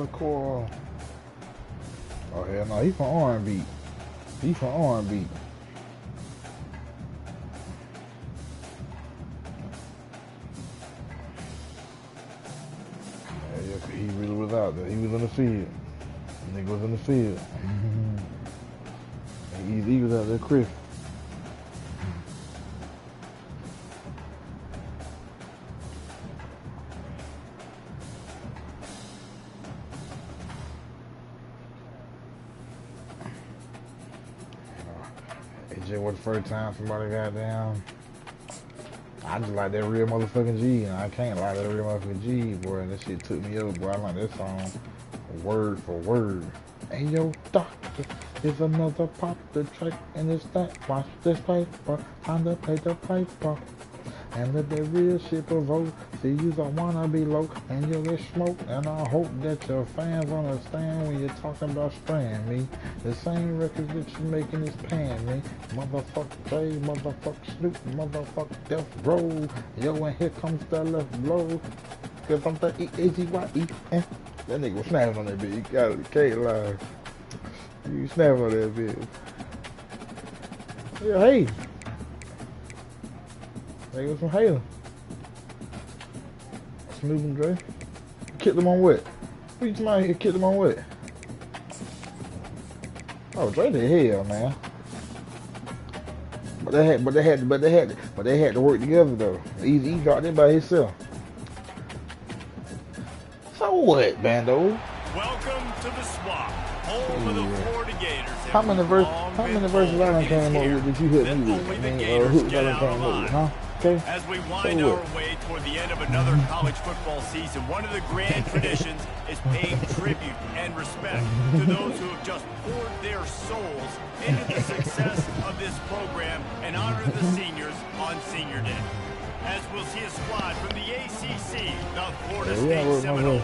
Coral. Oh hell no, he from R&B. He from R&B. Yeah, he really was out there. He was in the field. The nigga was in the field. He was out there, Chris. It just was the first time somebody got down. I just like that real motherfucking G, and I can't like that real motherfucking G, boy. That shit took me up, boy. I like that song word for word. Hey, yo, doctor, here's another pop the track in this thing. Watch this paper, time to pay the piper. And let that real shit provoke. See, you don't wanna be low, and you'll get smoked. And I hope that your fans understand when you're talking about spraying me. The same records that you're making is paying me. Motherfucker Jay, motherfucker Snoop, motherfucker Death Row. Yo, and here comes the left blow. Cause I'm the E-A-G-Y-E. That nigga was snapping on that bitch. You got it, can't lie. You snapping on that bitch. Yeah, hey. There goes some Halo. Smooth and Dre. Kicked them on what? What you talking about here? Kicked them on what? Oh, Dre the hell, man. But they had to work together though. He got it by himself. So what, Bando? Welcome to the swamp, home of the Florida Gators. How many verses I done came up with that you hit me with? I mean, who I done came up with, huh? Okay. As we wind our way toward the end of another college football season, one of the grand traditions is paying tribute and respect to those who have just poured their souls into the success of this program and honor the seniors on Senior Day. As we'll see a squad from the ACC, the Florida State Seminoles,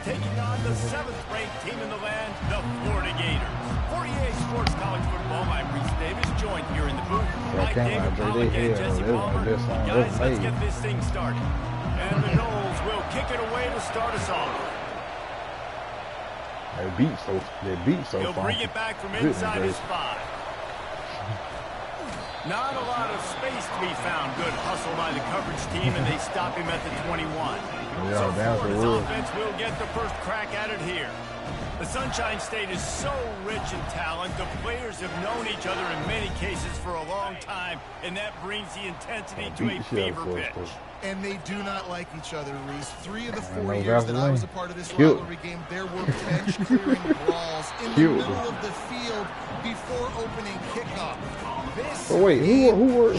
taking on the 7th-ranked team in the land, the Florida Gators. For EA Sports College Football, I'm Reese Davis, joined here in the booth by David Pollock and Jesse Palmer. Guys, let's get this thing started. And the Noles will kick it away to start us off. They beat so He'll bring it back from inside his 5. Not a lot of space to be found. Good hustle by the coverage team, and they stop him at the 21. So Florida's offense will get the first crack at it here. The Sunshine State is so rich in talent. The players have known each other in many cases for a long time, and that brings the intensity to a fever pitch. And they do not like each other, Reese. 3 of the 4 years that I was a part of this rivalry game, there were bench-clearing brawls in the middle of the field before opening kickoff. Oh wait, who wrote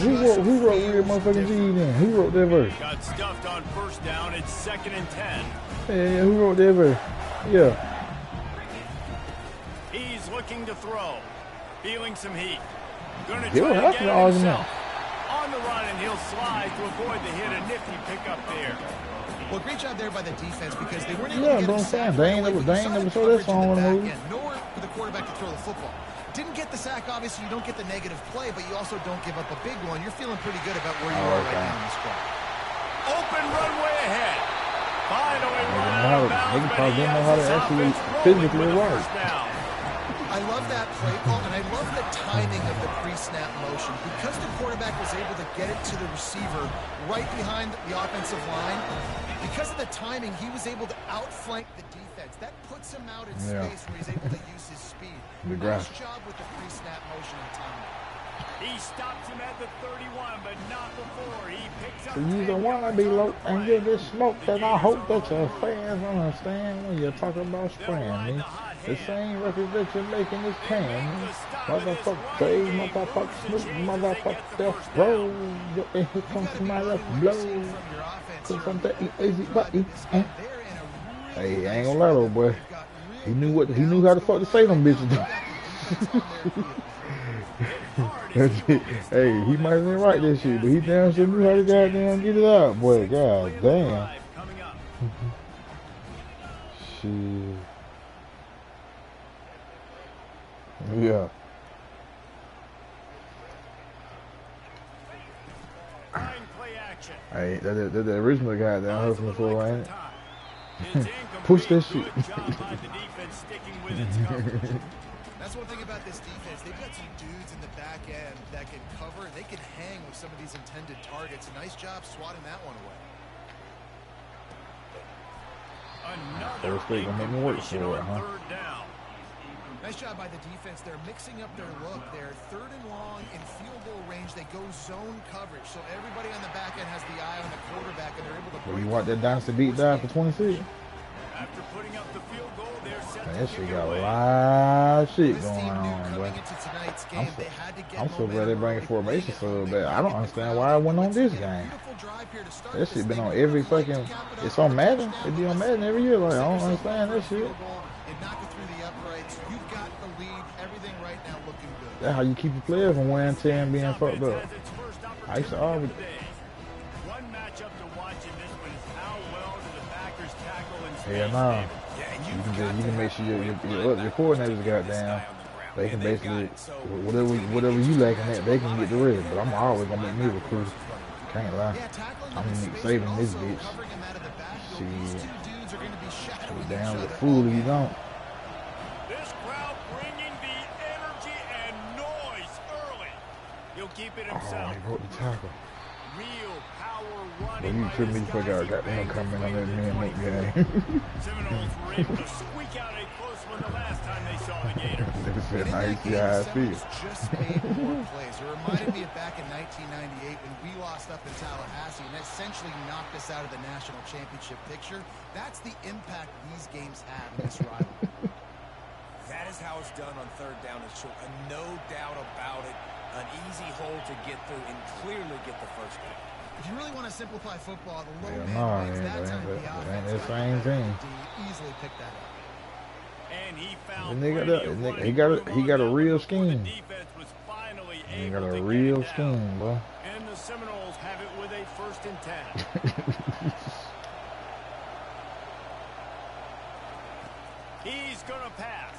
your motherfucking G then? Who wrote that verse? Got stuffed on first down. It's 2nd and 10. Yeah, who wrote that verse? Yeah. He's looking to throw. Feeling some heat. Gonna try to get it himself. On the run, and he'll slide to avoid the hit. A nifty pickup there. Well, great job there by the defense because they weren't able to get him sacked. They ain't never saw that song on the movie. Nor for the quarterback to throw the football. Didn't get the sack, obviously. You don't get the negative play, but you also don't give up a big one. You're feeling pretty good about where you are right now in the squad. Open runway ahead. Finally run out of bounds. They probably didn't know how to actually physically work. I love that play call, and I love the timing of the pre-snap motion. Because the quarterback was able to get it to the receiver right behind the offensive line, because of the timing, he was able to outflank the defense. That puts him out in space where he's able to use his speed. Nice job with the pre-snap motion and timing. He stops him at the 31, but not before he picks up. So you don't want to be low and you get smoked, and I hope that your fans understand when you're talking about spraying me. The same records that you're making is paying me. Motherfucker Jay, motherfucker Snoop, motherfucker Death Row. And here comes my left blow. Cause I'm the easy. Hey, I ain't gonna lie though, boy. He knew how the fuck to say them bitches. Hey, he might have been right this shit, but he damn sure knew how to goddamn get it out, boy. God damn. Shit. Yeah. Hey, that original guy down here from the floor, ain't it? It's Push that incomplete. shit. Good job by the defense sticking with its coverage. That's one thing about this defense. They've got some dudes in the back end that can cover, and they can hang with some of these intended targets. Nice job swatting that one away. Another First thing gonna make me work for it, on huh? third down. Nice job by the defense. They're mixing up their look. They're third and long in field goal range. They go zone coverage. So everybody on the back end has the eye on the quarterback, and they're able to... Well, you want that dynasty beat down for 26? After putting up the field goal, they're set Man, to that kick shit it got a away. lot of shit This going team knew on, boy. coming into tonight's game, they had to get I'm so glad they momentum bring early, formation bring it so home. bad. They I don't kicked the understand crowd why I went on out. this They had a game. beautiful drive here to start That this shit been thing. on They every would like to fucking... cap it off It's with on a Madden. touchdown, It be on but Madden every year. Like, I don't set yourself understand up for that a shit. field goal and knock it through the uprights. You've got the lead. Everything right now looking good. That's how you keep your players from wearing 10 being fucked up. I used to always... One matchup to watch in this one is how well do the backers tackle in Hell space. no. You can make sure your coordinators got down. They can basically, whatever you lacking at, they can get the rest. But I'm always gonna make me recruit. Can't lie. I'm gonna make saving this bitch. Shit. You're down with a fool if you don't. This crowd bringing the energy and noise early. He'll keep it Oh, himself. he broke the tackle. Real power But running you by tripped me this the fuck guy. out. Got them coming on that man make game. Seminoles were able to squeak out a close one the last time they saw the Gators. They said, In now you that see game, how I the feel. Seminoles just made more plays. It reminded me of back in 1998 when we lost up in Tallahassee and essentially knocked us out of the national championship picture. That's the impact these games have in this rivalry. That is how it's done on third down and short. And no doubt about it. An easy hole to get through and clearly get the first down. If you really want to simplify football, the low Hell man no, wins. it That ain't time the that- offense it ain't got the same better. thing. D easily picked that up. And he The found nigga, plenty of that, running he got room he on got a that one real before the scheme. defense was finally He able got to a get real it down. scheme, boy. And the Seminoles have it with a 1st and 10. He's going to pass.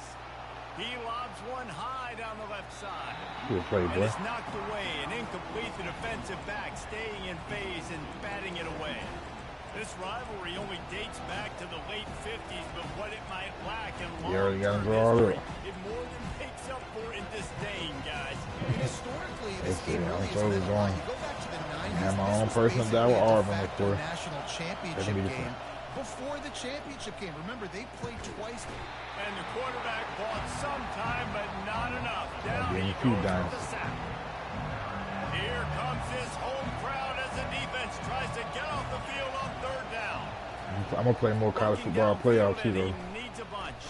He lobs one high down the left side. Good play, And boy. it's knocked away and incomplete. The defensive back staying in phase and batting it away. This rivalry only dates back to the late 50s, but what it might lack in You already got him long-term drawn history, up. it more than makes up for in disdain, guys. Historically, this That's game it. I'm really has so been a lot. going. You go back to the 90s, have my this own was personal basically battle a with Auburn, de of facto course. national championship That'd be the game before the championship game. Remember, they played twice. And the quarterback bought some time, but not enough. Down be he a few goes with dimes. the sack. Here comes his home crowd as the defense tries to get off the field on third down. I'm gonna play more college Looking football playoff downfield, too, and though. he needs a bunch.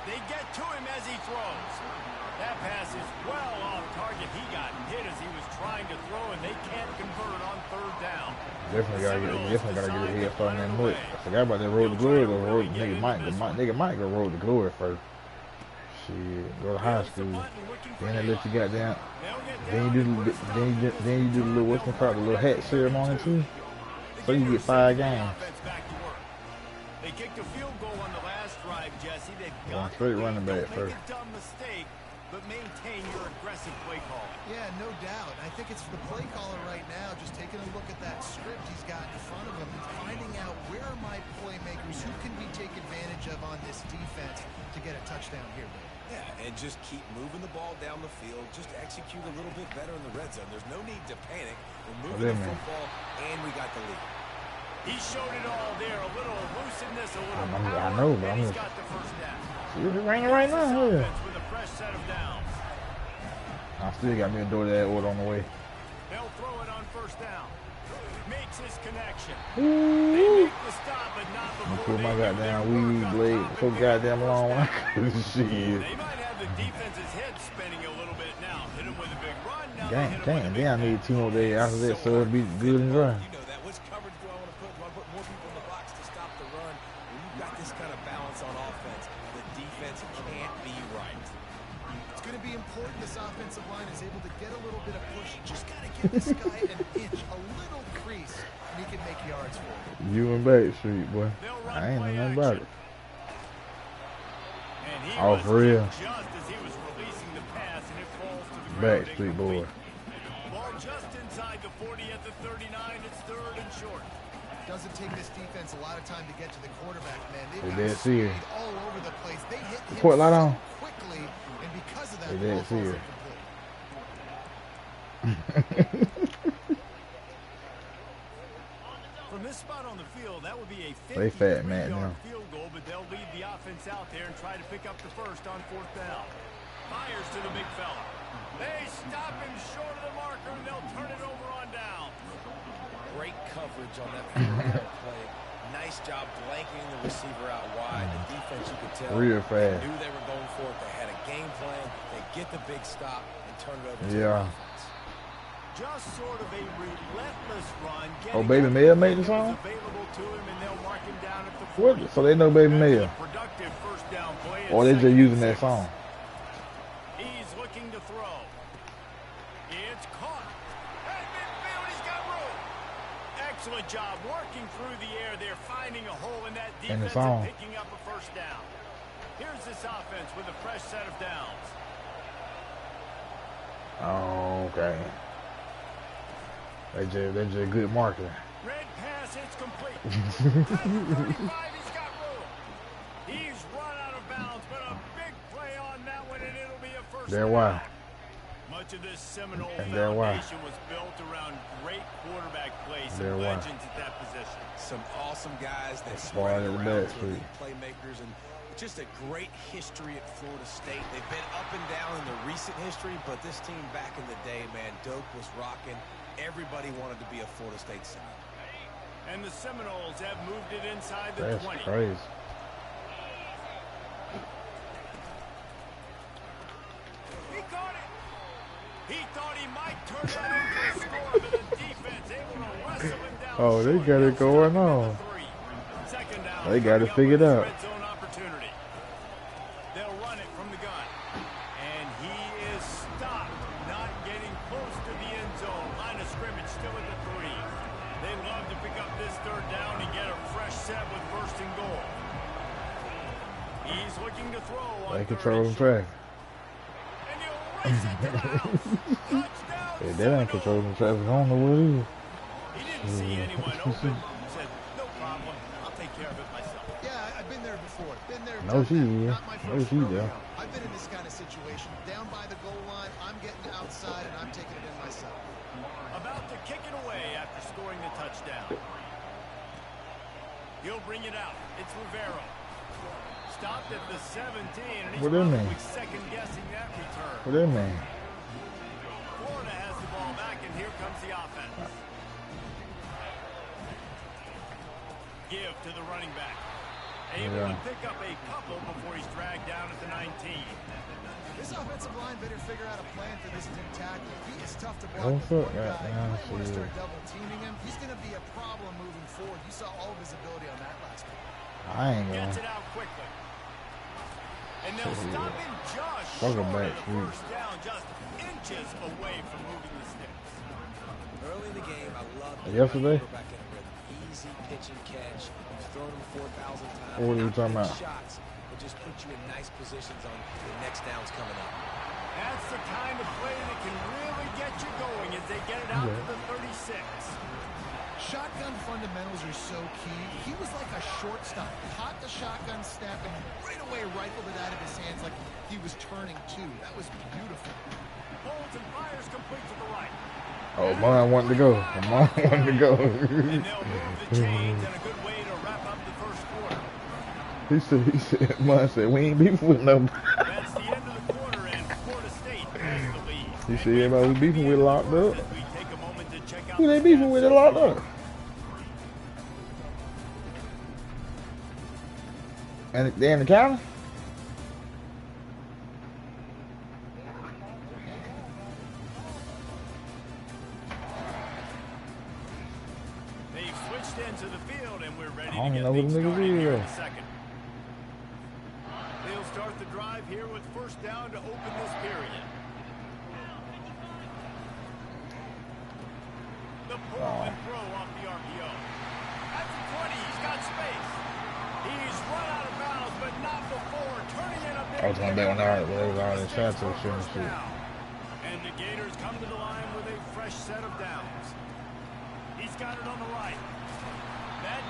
They get to him as he throws. That pass is well off target. He got hit as he was trying to throw, and they can't convert on third down. Definitely gotta get a head start on that mutt. I forgot about that road to glory though. Nigga might go road to glory first. Shit, go to high school. Then they let you got down. Then you do the little what's called the little hat ceremony too. So you get 5 games. They kicked a field goal on the last drive, Jesse. They've Going got straight the lead. running back Don't first. make a dumb mistake, but maintain your aggressive play calling. Yeah, no doubt. I think it's the play caller right now just taking a look at that script he's got in front of him and finding out where are my playmakers, who can we take advantage of on this defense to get a touchdown here. Yeah, and just keep moving the ball down the field. Just execute a little bit better in the red zone. There's no need to panic. We're moving the football, and we got the lead. He showed it all there. A little elusiveness, a little I power, know, but and I'm he's just... got the first down. It's raining right now. Yeah. Offense with a fresh set of downs. I still got me a door to that order on the way. They'll throw it on first down. Makes his connection. Ooh. They make the stop, but not I'm before put my they do goddamn their weed work on blade top so and get goddamn the long. first down. Shit. They might have the defense's head spinning a little bit now. Hit him with a big run. Now they hit him with a big Damn, I need 2 more days after that so it'll be good and dry. You know that. Which coverage do I want to put? Do I put more people in the box to stop the run? When you've got this kind of balance on offense, the defense can't be right. It's going to be important this offensive line is able to get a little bit of push. You just got to give this guy an inch, a little crease, and he can make yards for you. You and Backstreet, boy. I ain't know nothing about it. Oh, for real. Just as he was releasing the pass, and it falls to the ground. Backstreet boy. Ball just inside the 40 at the 39. It's third and short. Doesn't take this defense a lot of time to get to the quarterback, man. They They've dead got serious. speed all over the place. They hit him Court light so on. quickly, and because of that, They the ball dead falls serious. incomplete. From this spot on the field, that would be a They fat, man, 53-yard now. field goal, but they'll lead the offense out there and try to pick up the first on 4th down. Fires to the big fella. They stop him short of the marker, and they'll turn it over on down. Great coverage on that field play. Nice job blanketing the receiver out wide. The defense, you could tell, Real fast. knew they were going for it. They had a game plan. They get the big stop and turn it over to the Yeah. offense. Just sort of a relentless run. Oh, Baby Mail made the song? Available to him, and they'll mark him down at the What? So they know Baby Mail. productive first down play. Or they just using that song. He's looking to throw. It's caught. At midfield, he's got room. Excellent job working through the air. They're finding a hole in that And defense it's on. and picking up a first down. Here's this offense with a fresh set of downs. Oh, okay. They just good marketing. Red pass, it's complete. At the 35, he's got room. He's run out of bounds, but a big play on that one, and it'll be a first That's down. why. Much of this Seminole And that's why. foundation was built around great quarterback play, That's some why. legends at that position. Some awesome guys that Far spread to the around back to street. elite playmakers, and just a great history at Florida State. They've been up and down in the recent history, but this team back in the day, man, Doak was rocking. Everybody wanted to be a Florida State center. And the Seminoles have moved it inside the That's 20. crazy. He caught it. He thought he might turn that into a score, but the defense able to wrestle him down. Oh, they short. got it They'll going start on. with a 3. Second down. They got it coming up figured with out. this red zone opportunity. They'll run it from the gun. And he is stopped, not getting close to the end zone. Line of scrimmage still at the 3. They love to pick up this third down and get a fresh set with first and goal. He's looking to throw on They third control and the short. traffic. And he'll race it to the house. Touchdown, If they ain't controlling the traffic, I don't know what it is. He didn't see anyone open. Said, no problem. I'll take care of it myself. Yeah, I've been there before. Been there. No, done she that. is. Not my No, first she rodeo. is. I've been in this kind of situation. Down by the goal line, I'm getting outside and I'm taking it in myself. About to kick it away after scoring the touchdown. He'll bring it out. It's Rivero. Stopped at the 17, and he's What do you probably mean? second-guessing that return. What that mean? Florida has the ball back, and here comes the offense. Give to the running back. Able to pick up a couple before he's dragged down at the 19. This offensive line better figure out a plan for this team tackle. He is tough to Don't block. The fuck one that, guy, man. you might want to Shit. start double teaming him. He's going to be a problem moving forward. You saw all of his ability on that last one. I ain't Gets gonna. it out quickly. And they'll stop him just Fuck short him back, of the dude. first down, just inches away from moving the sticks. Early in the game, I loved Yesterday? quarterback in a rhythm. Easy pitch and catch. You've thrown him 4,000 times. What are you Not talking big about? Shots, but just put you in nice positions on the next downs coming up. That's the kind of play that can really get you going as they get it out to the 36. Shotgun fundamentals are so key. He was like a shortstop. Caught the shotgun snap and right away rifled it out of his hands like he was turning two. That was beautiful. Holds and fires complete to the right. Oh, mine wanted to go. Mine wanted to go. And they'll move the chains and a good way to wrap up the first quarter. he said, mine said, we ain't beefing with nobody. That's the end of the quarter, and Florida State has the lead. You see everybody we beefing with locked up? As we take a moment to check out Who they the beefing stats. with it locked up? And they in the county? They've switched into the field, and we're ready I don't to get know who things them niggas started here in is. a second. They'll start the drive here with first down to open this period. The pull and throw off the RPO. At the 20, he's got space. He's run out of bounds, but not before turning in a big I was gonna bet when they was all in States Chateau for shit and first shit. down. And the Gators come to the line with a fresh set of downs. He's got it on the right.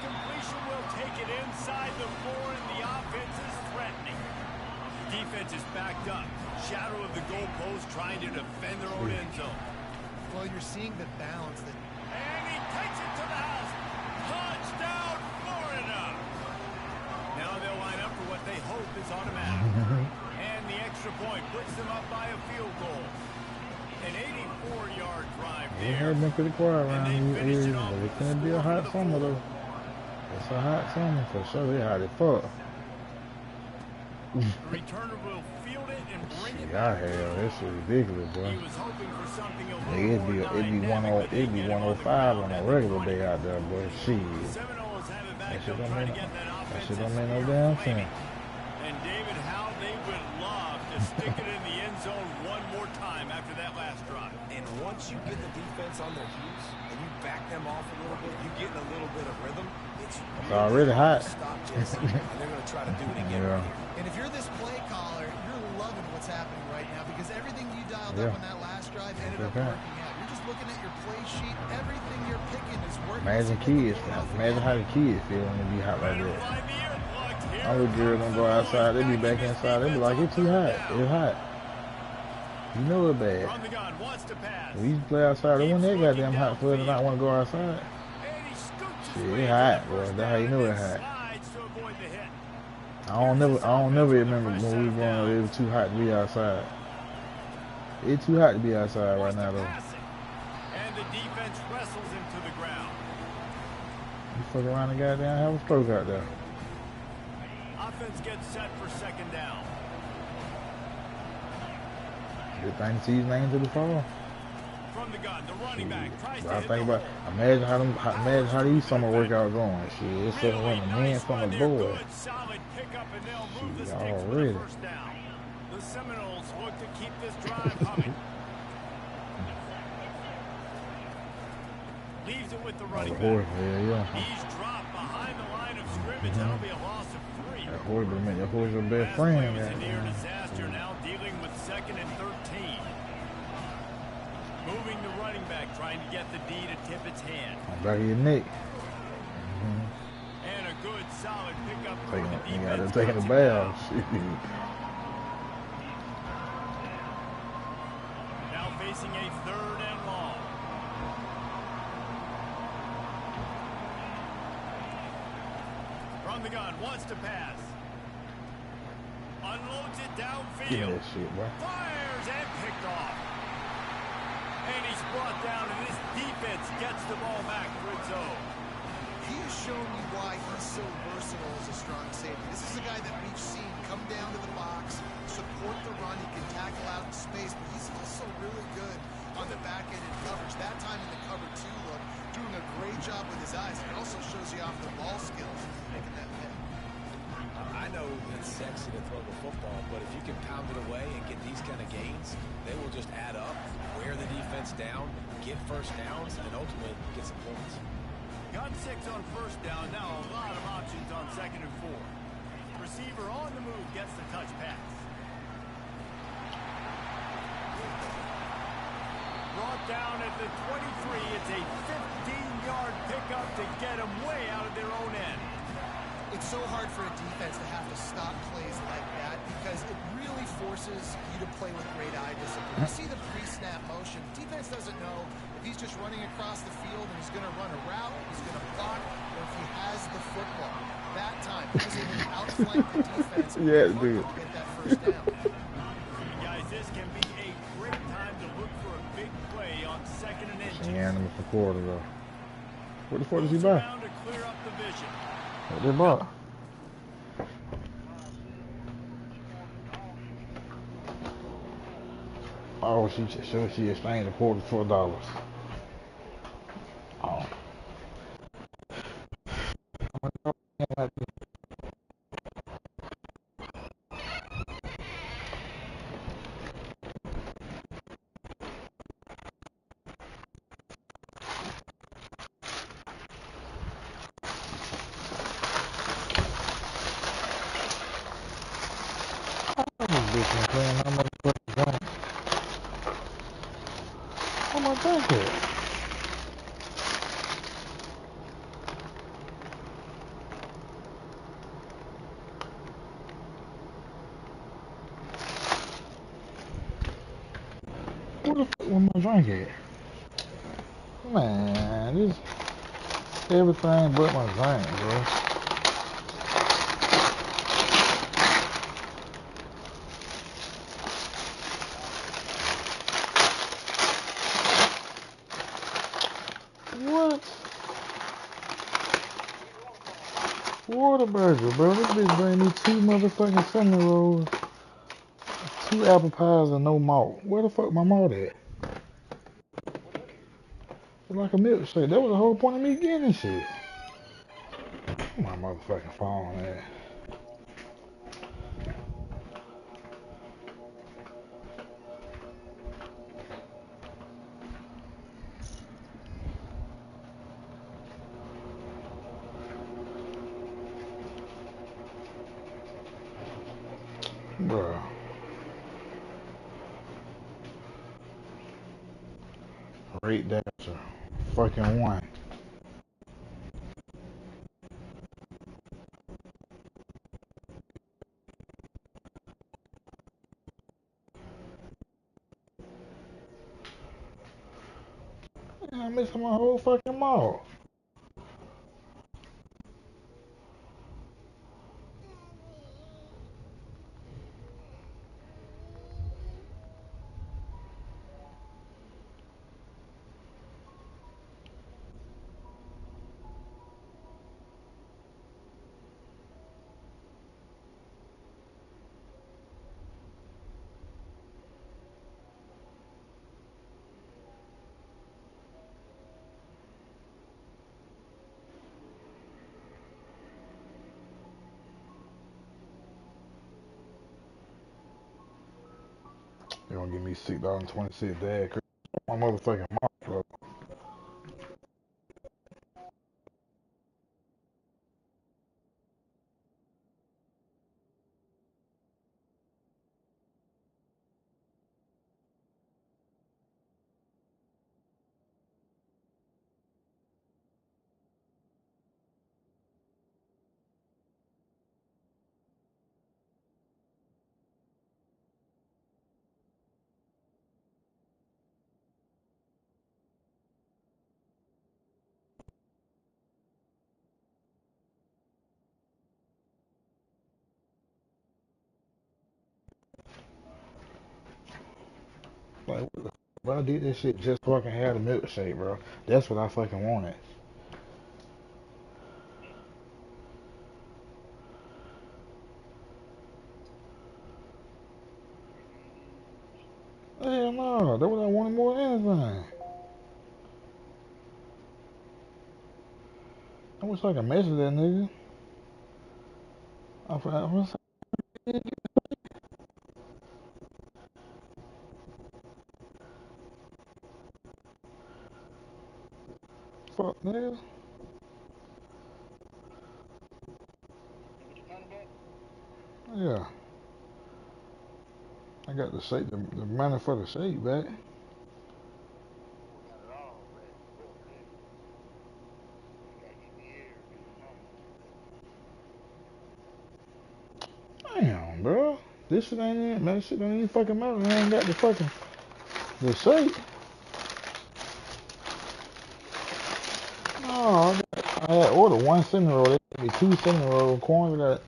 completion will take it inside the 4, and the offense is threatening. Defense is backed up. Shadow of the goalpost trying to defend their own end zone. Well, you're seeing the balance that... And he takes it to the house. Touchdown, Florida. Now they'll line up for what they hope is automatic. And the extra point puts them up by a field goal. An 84-yard drive there. It has been pretty quiet around these areas, but it can be a hot summer, though. It's a hot summer for sure. They hot as fuck. The returner will field it and bring it back. back. Hell, this is ridiculous, bro. He was hoping for something a Nigga, it'd be 105 on a regular day out there, boy. Shit. Seminoles have it back That shit up don't trying make to get that offense. that shit don't make no damn sense. And David, how they would love to stick it in the end zone one more time after that last drive. And once you get the defense on their heels and you back them off a little bit, you get in a little bit of rhythm. It's already hot. Stop Jesse, and they're going to try to do it again. Yeah. Right here. And if you're this play caller, you're loving what's happening right now because everything you dialed up on that last drive ended up working out. You're just looking at your play sheet. Everything you're picking is working. Imagine kids. Imagine how the kids feel when it be hot like that. All the girls don't go outside. They be back inside. They be like, it's too hot. It's hot. You know it's bad. We used to play outside. It wasn't that goddamn hot for us to not want to go outside. Shit, it's hot, bro. That's how you know it's hot. I don't never remember when we were growing up, it was too hot to be outside. It's too hot to be outside right now, though. And the defense wrestles him to the ground. You fuck around and goddamn have a stroke out there. Offense gets set for second down. Good thing season ain't to the fall. From the gun, the running back tries to I hit think the about imagine how these summer workouts going. Shit, it's something when the men from the board. Solid pickup, and they'll move the Shit, sticks for already. the first down. The Seminoles look to keep this drive humming. Leaves it with the running back. Yeah. He's dropped behind the line of scrimmage. That'll be a loss of 3. That horse will make that horse your best Last play friend. was a near disaster. Now dealing with 2nd and 13. Moving the running back, trying to get the D to tip its hand. Back of your neck. And a good, solid pickup for the defense. Taking a bath. Now facing a 3rd and long. From the gun, wants to pass. Unloads it Give me downfield. that shit, bro. Fires and picked off. And he's brought down, and this defense gets the ball back for its own. He has shown me why he's so versatile as a strong safety. This is a guy that we've seen come down to the box, support the run. He can tackle out in space, but he's also really good on the back end in coverage. That time in the cover 2 look, doing a great job with his eyes. It also shows you off the ball skills, making that pick. I know it's sexy to throw the football, but if you can pound it away and get these kind of gains, they will just add up, wear the defense down, get first downs, and ultimately get some points. Got 6 on first down. Now a lot of options on 2nd and 4. Receiver on the move gets the touch pass. Brought down at the 23. It's a 15-yard pickup to get them way out of their own end. It's so hard for a defense to have to stop plays like that because it really forces you to play with great eye discipline. You see the pre-snap motion. Defense doesn't know if he's just running across the field and he's going to run a route, he's going to block, or if he has the football. That time, he was able to outflank the defense and get that first down. Guys, this can be a great time to look for a big play on 2nd and inches. Yeah, for quarter though. What the fuck does he buy? To clear up the vision. What they bought? Oh, she exchanged a quarter for $4. Oh. the fuck was my drink at? Man, this everything but my drink, bro. What? Whataburger, bro. This bitch bring me 2 motherfucking cinnamon rolls, 2 apple pies, and no malt. Where the fuck my malt at? It's like a milkshake. That was the whole point of me getting this shit. My motherfucking phone, man. Bro. Rate Dasher. Fucking 1. Man, I'm missing my whole fucking malt. You gonna give me $6.26 dad? My motherfucking malt, bro. Like, what the fuck? Bro, I did this shit just so I can have the milkshake, bro. That's what I fucking wanted. Hell no, that's what I wanted more than anything. I wish I could message that nigga. I'm fuck, nigga. Yeah, I got the shake, the money for the shake back. Damn, bro. This shit ain't it, man. This shit don't even fucking matter. I ain't got the fucking the shake. No, I had ordered 1 cinnamon roll. They gave me 2 cinnamon roll corns. I got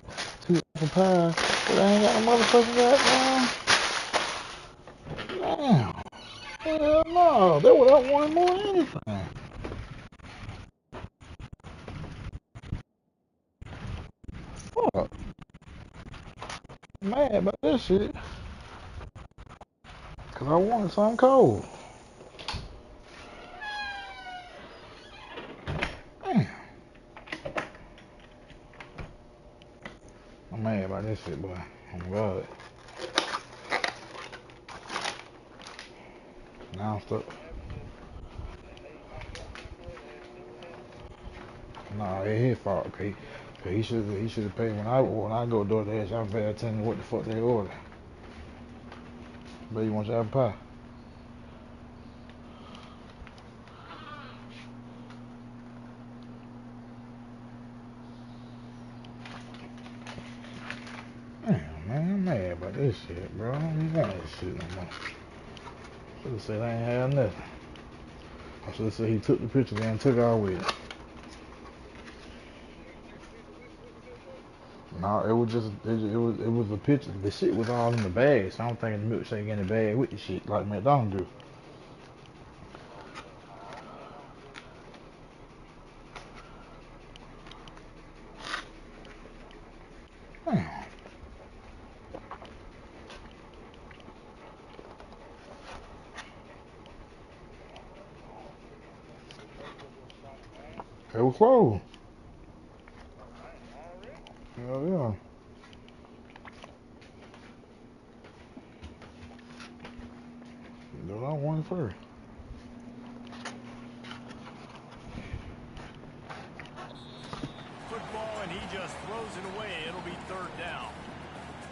2 apple pies, but I ain't got the motherfucking goddamn. Damn. Hell no. That what I wanted more than anything. Fuck. I'm mad about this shit. Cause I wanted something cold. Damn. I'm mad about this shit, boy. Oh my god. Now I'm stuck. Nah, it his fault. Cause he should have paid when I go DoorDash. I pay attention to what the fuck they order. But you want your apple pie? Damn, man, I'm mad about this shit, bro. I don't even want this shit no more. Should have said I ain't had nothing. I should have said he took the picture and took our with it. No, it was just it was a picture. The shit was all in the bag, so I don't think the milkshake in the bag with the shit like McDonald's do. Damn. It was closed. Hell yeah. Do I want it first? Football, and he just throws it away. It'll be third down.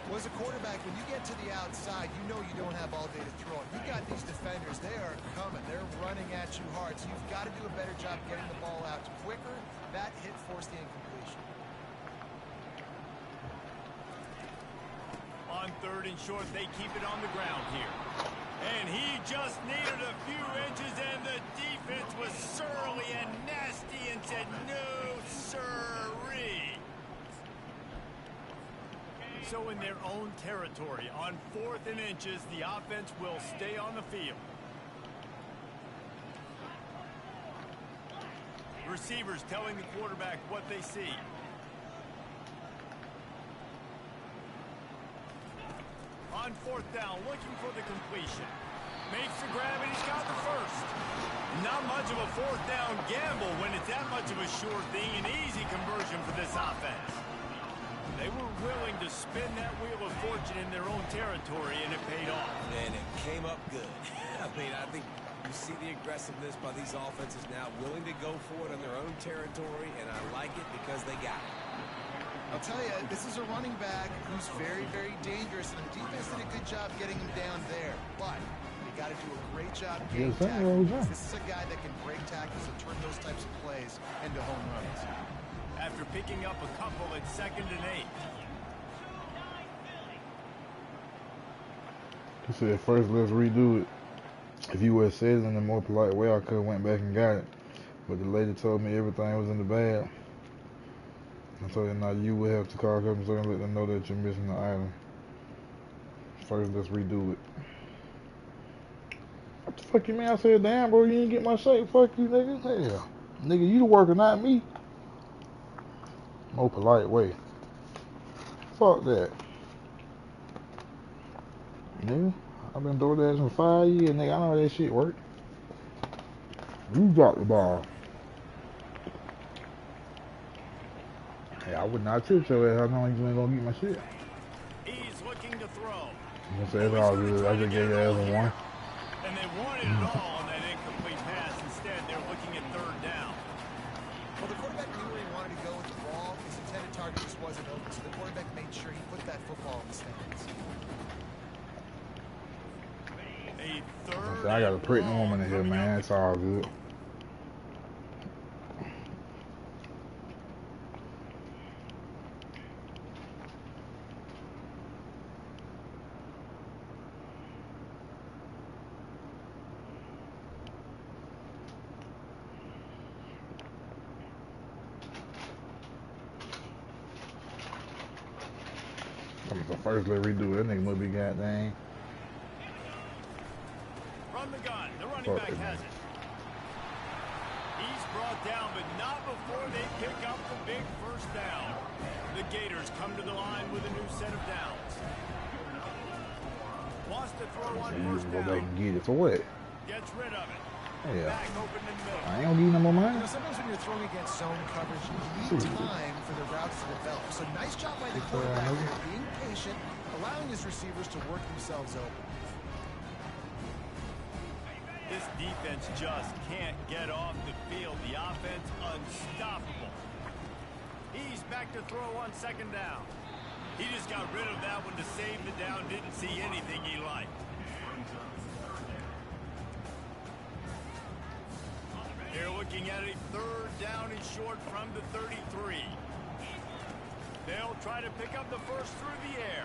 Well, as a quarterback, when you get to the outside, you know you don't have all day to throw it. You got these defenders. They are coming. They're running at you hard. So you've got to do a better job getting the ball out quicker. That hit forced the incompletion. On third and short, they keep it on the ground here. And he just needed a few inches, and the defense was surly and nasty and said, no, sirree. So in their own territory, on 4th and inches, the offense will stay on the field. Receivers telling the quarterback what they see. On 4th down, looking for the completion. Makes the grab, and he's got the first. Not much of a 4th down gamble when it's that much of a sure thing. An easy conversion for this offense. They were willing to spin that wheel of fortune in their own territory, and it paid off. And it came up good. I mean, I think you see the aggressiveness by these offenses now, willing to go for it on their own territory, and I like it because they got it. I'll tell you, this is a running back who's very, very dangerous, and the defense did a good job getting him down there. But they got to do a great job getting tackles. This is a guy that can break tackles and turn those types of plays into home runs. After picking up a couple at 2nd and 8. He said, first, let's redo it. If you would have said it in a more polite way, I could have went back and got it. But the lady told me everything was in the bag. I told her, now you will have to call customer service and let them know that you're missing the item. First, let's redo it. What the fuck you mean? I said, damn, bro, you didn't get my shake. Fuck you, nigga. Hell. Nigga, you the worker, not me. More polite way. Fuck that. Nigga, I've been doing that for 5 years, nigga. I know how that shit work. You dropped the ball. Hey, I would not tip your ass. I know you ain't gonna get my shit. He's looking to throw. You gonna say it's all good. I just gave your ass a one. And they wanted it all on that incomplete pass. Instead, they're looking at 3rd down. Well, the quarterback knew where he wanted to go with the ball. His intended target just wasn't open, so the quarterback made sure he put that football in the stands. A 3rd. I got a pregnant woman in here, man. It's all good. So first, let's redo it. That nigga must be goddamn. From the gun, the running back has it. He's brought down, but not before they pick up the big first down. The Gators come to the line with a new set of downs. Wants to throw on first Go down. back and get it. For what? Gets rid of it. Yeah. Back open in the middle. I ain't gonna give you no more money. You know, sometimes when you're throwing against zone coverage, you need time for the routes to develop. So nice job by the quarterback here, being patient, allowing his receivers to work themselves open. This defense just can't get off the field. The offense unstoppable. He's back to throw on 2nd down. He just got rid of that one to save the down. Didn't see anything he liked. They're looking at a 3rd down and short from the 33. They'll try to pick up the first through the air.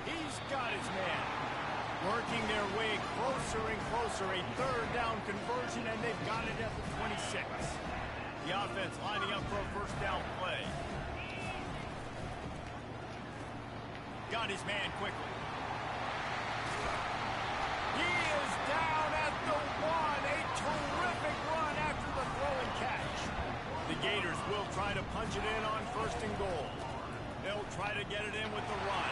He's got his man. Working their way closer and closer. A third down conversion, and they've got it at the 26. The offense lining up for a first down play. Got his man quickly. He is down at the 1. A terrific run after the throw and catch. The Gators will try to punch it in on first and goal. They'll try to get it in with the run.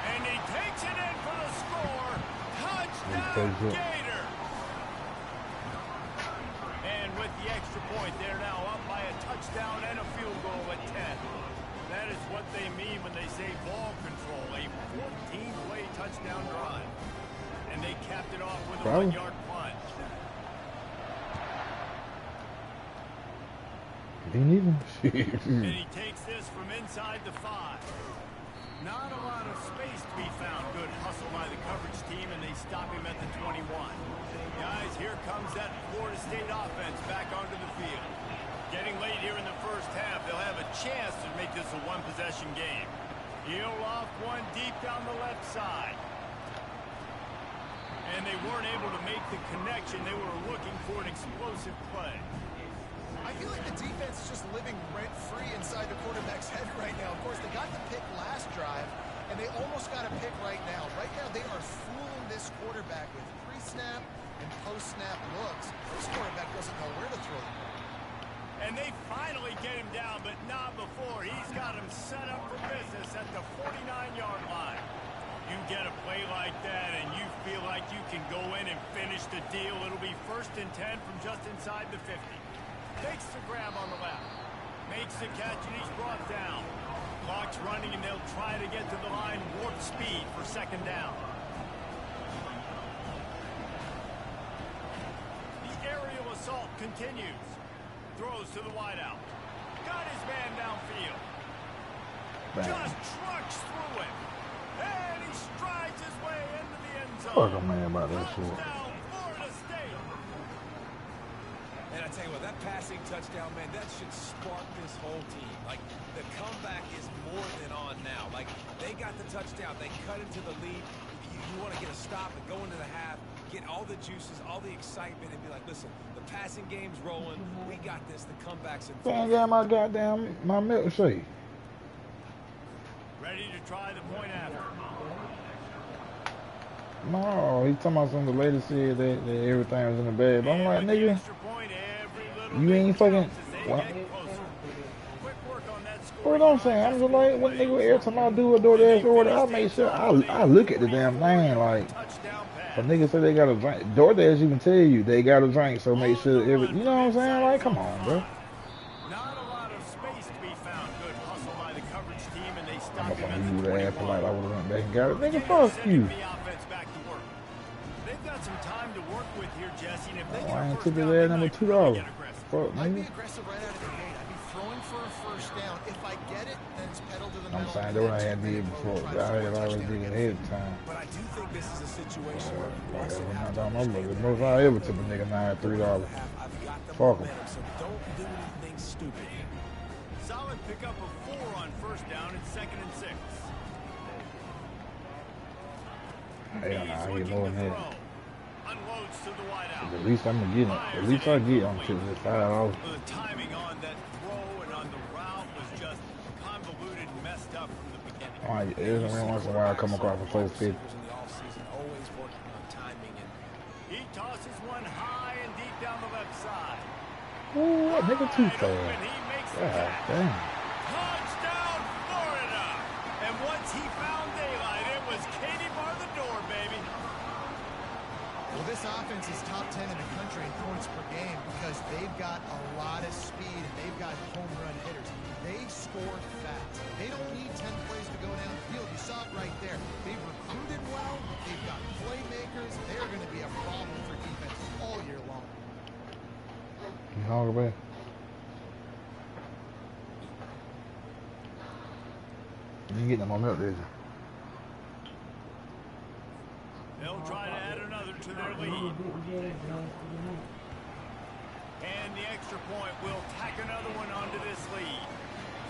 And he takes it in for the score. Touchdown, Gator. And with the extra point, they're now up by a touchdown and a field goal at 10. That is what they mean when they say ball control. A 14-play touchdown drive. And they capped it off with a 1-yard punt. And he takes this from inside the 5. Not a lot of space to be found. Good hustle by the coverage team, and they stop him at the 21. Guys, here comes that Florida State offense back onto the field. Getting late here in the first half, they'll have a chance to make this a one-possession game. He'll off one deep down the left side. And they weren't able to make the connection. They were looking for an explosive play. I feel like the defense is just living rent-free inside the quarterback's head right now. Of course, they got the pick last drive, and they almost got a pick right now. Right now, they are fooling this quarterback with pre-snap and post-snap looks. This quarterback doesn't know where to throw the ball. And they finally get him down, but not before. He's got him set up for business at the 49-yard line. You get a play like that, and you feel like you can go in and finish the deal. It'll be 1st and 10 from just inside the 50. Takes the grab on the left. Makes the catch, and he's brought down. Clock's running, and they'll try to get to the line warp speed for 2nd down. The aerial assault continues. Throws to the wideout. Got his man downfield. Just trucks through it. And he strides his way into the end zone. Fuck a man about that shit. Touchdown, Florida State. And I tell you what, that passing touchdown, man, that should spark this whole team. Like, the comeback is more than on now. Like, they got the touchdown. They cut into the lead. You want to get a stop and go into the half, get all the juices, all the excitement, and be like, listen, the passing game's rolling. We got this. The comeback's in full. I got my goddamn milkshake. Ready to try the point after. No, he's talking about something the lady said that everything was in the bag. But I'm like, nigga, you ain't fucking. What I'm saying, I'm just like, what nigga, every time I do a DoorDash order, I make sure I look at the damn thing. Like, if niggas say they got a drink, DoorDash even tell you they got a drink, so make sure you know what I'm saying? Like, come on, bro. Not a lot of space to be found. Good hustle by the coverage team, and they stop I'm him gonna at you the would 24. have like I would have went back and got it. Nigga, fuck you. They've got some time to work with here, Jesse, and if they Oh, I get a ain't first took his down, ass they number might $2. really get aggressive. Fuck, I'd be nigga. aggressive right out of the gate. I'd be throwing for a first down. If I get it, then it's pedal to the metal. I'm saying that what I had did before. I had already did it ahead of time. But I do think this is a situation where once Whatever, you not have down my the mother. lead, Most I ever took a nigga $3. I've got the Fuck 'em. momentum, so don't do anything stupid here. Solid pickup of 4 on first down and 2nd and 6. Hell nah, I get more than that. Unloads to the wideout. At least I'm gonna get it. At least I get on shit this $5. The timing on that throw and on the route was just convoluted and messed up from the beginning. Alright, every once in a while I come across a first pitch. In the offseason, always working on timing and He tosses one high and deep down the left side. Ooh, that nigga too Wide open, fast. he makes the God catch. damn. Touchdown, Florida! And once he found daylight, it was Katie bar the door, baby. Well, this offense is top 10 in the country in points per game because they've got a lot of speed and they've got home run hitters. They score fast. They don't need 10 plays to go down the field. You saw it right there. They've recruited well. They've got playmakers. They're going to be a problem for defense all year long. You hungry, man? You ain't getting no more milk, did you? They'll try to add another to their lead. And the extra point will tack another one onto this lead.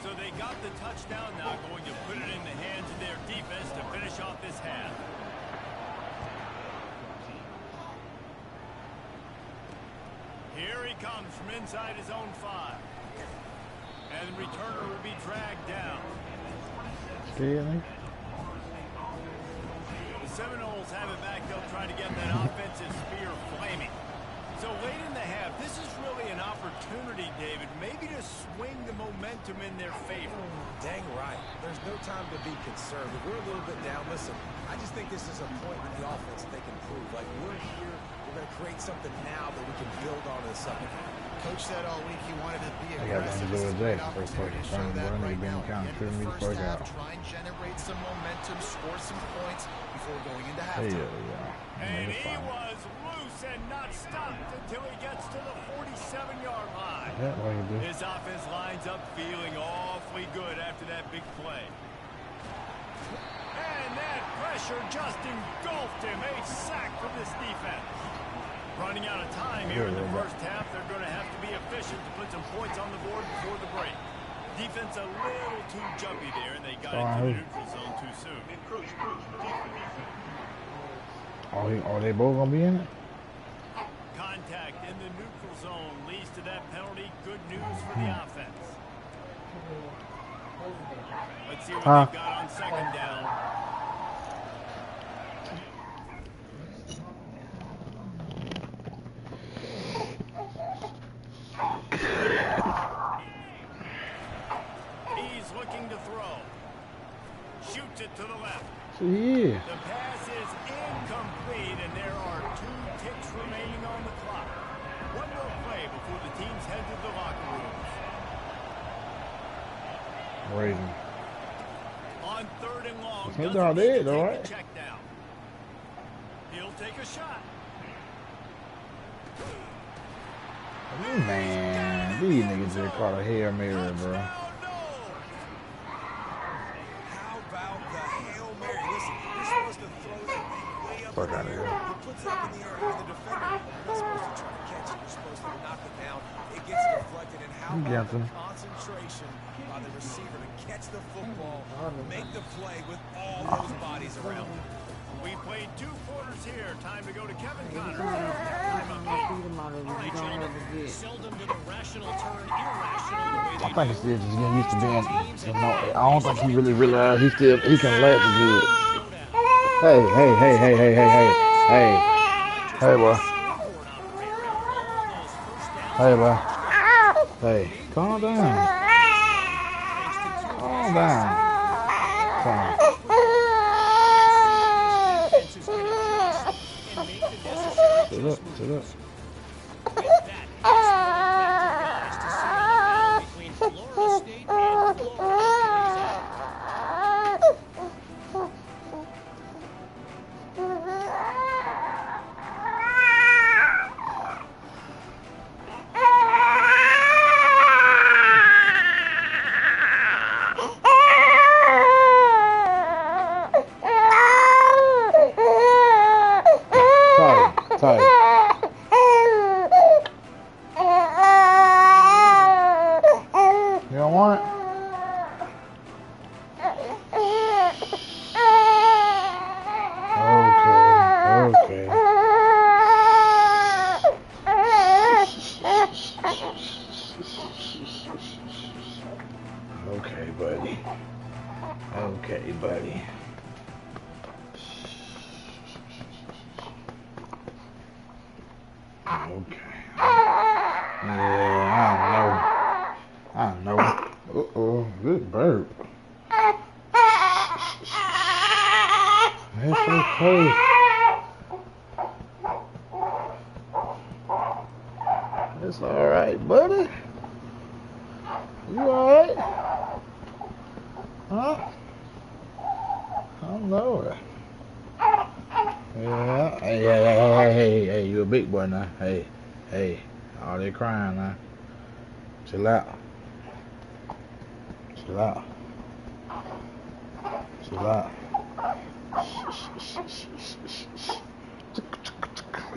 So they got the touchdown, now going to put it in the hands of their defense to finish off this half. Here he comes from inside his own 5. And the returner will be dragged down. Really? The Seminoles have it back. They'll try to get that offensive spear flaming. So late in the half, this is really an opportunity, David, maybe to swing the momentum in their favor. Dang right. There's no time to be concerned. If we're a little bit down, listen, I just think this is a point in the offense they can prove. Like, we're here, we're going to create something now that we can build on in the second half. Coach said all week he wanted to be I got aggressive. them to do a This is a great Jackson first opportunity to show fucking that run. right They been now. kind of End tripping me the first fuck half, out. try and generate some momentum, score some points before going into Hell halftime. yeah. And It's he fine. was loose and not stopped until he gets to the 47-yard line. Yeah, what you do? His offense lines up feeling awfully good after that big play. And that pressure just engulfed him. A sack from this defense. Running out of time here in the first half. They're going to have to be efficient to put some points on the board before the break. Defense a little too jumpy there, and they got into the neutral zone too soon. Are they both gonna be in it? Contact in the neutral zone leads to that penalty. Good news for the offense. Let's see what they've got on second down. He's looking to throw. Shoots it to the left. Yeah. The pass is incomplete, and there are 2 ticks remaining on the clock. One more play before the teams head to the locker rooms. Raising. On 3rd and long, That's doesn't all need they to did, take all the right. check down. He'll take a shot. Man, these niggas just caught a Hail Mary, bro. Touchdown, no. How about the Hail Mary? Listen, you're supposed to throw that thing way up Fuck in outta the here. air. You put it up in the air as the defender. You're not supposed to try to catch it. You're supposed to knock it down. It gets deflected. And how You about got the them. concentration by the receiver to catch the football, make the play with all those bodies around him. We played 2 quarters here. Time to go to Kevin Connors. Seldom do the rational turn irrational. I think he's still just getting used to being, you know, I don't think he really realized he can laugh good. Hey, boy. Hey, boy. Hey, calm down. Calm down. Come on. Sit up, sit up. Between Florida State and Florida. Tight. You don't want it? Okay. Okay, buddy. Okay, buddy. Okay. Yeah, I don't know. Uh-oh, good burp. That's okay. It's alright, buddy. You alright? Huh? I know it. Yeah, hey, you a big boy now. Hey, all that crying now. Chill out.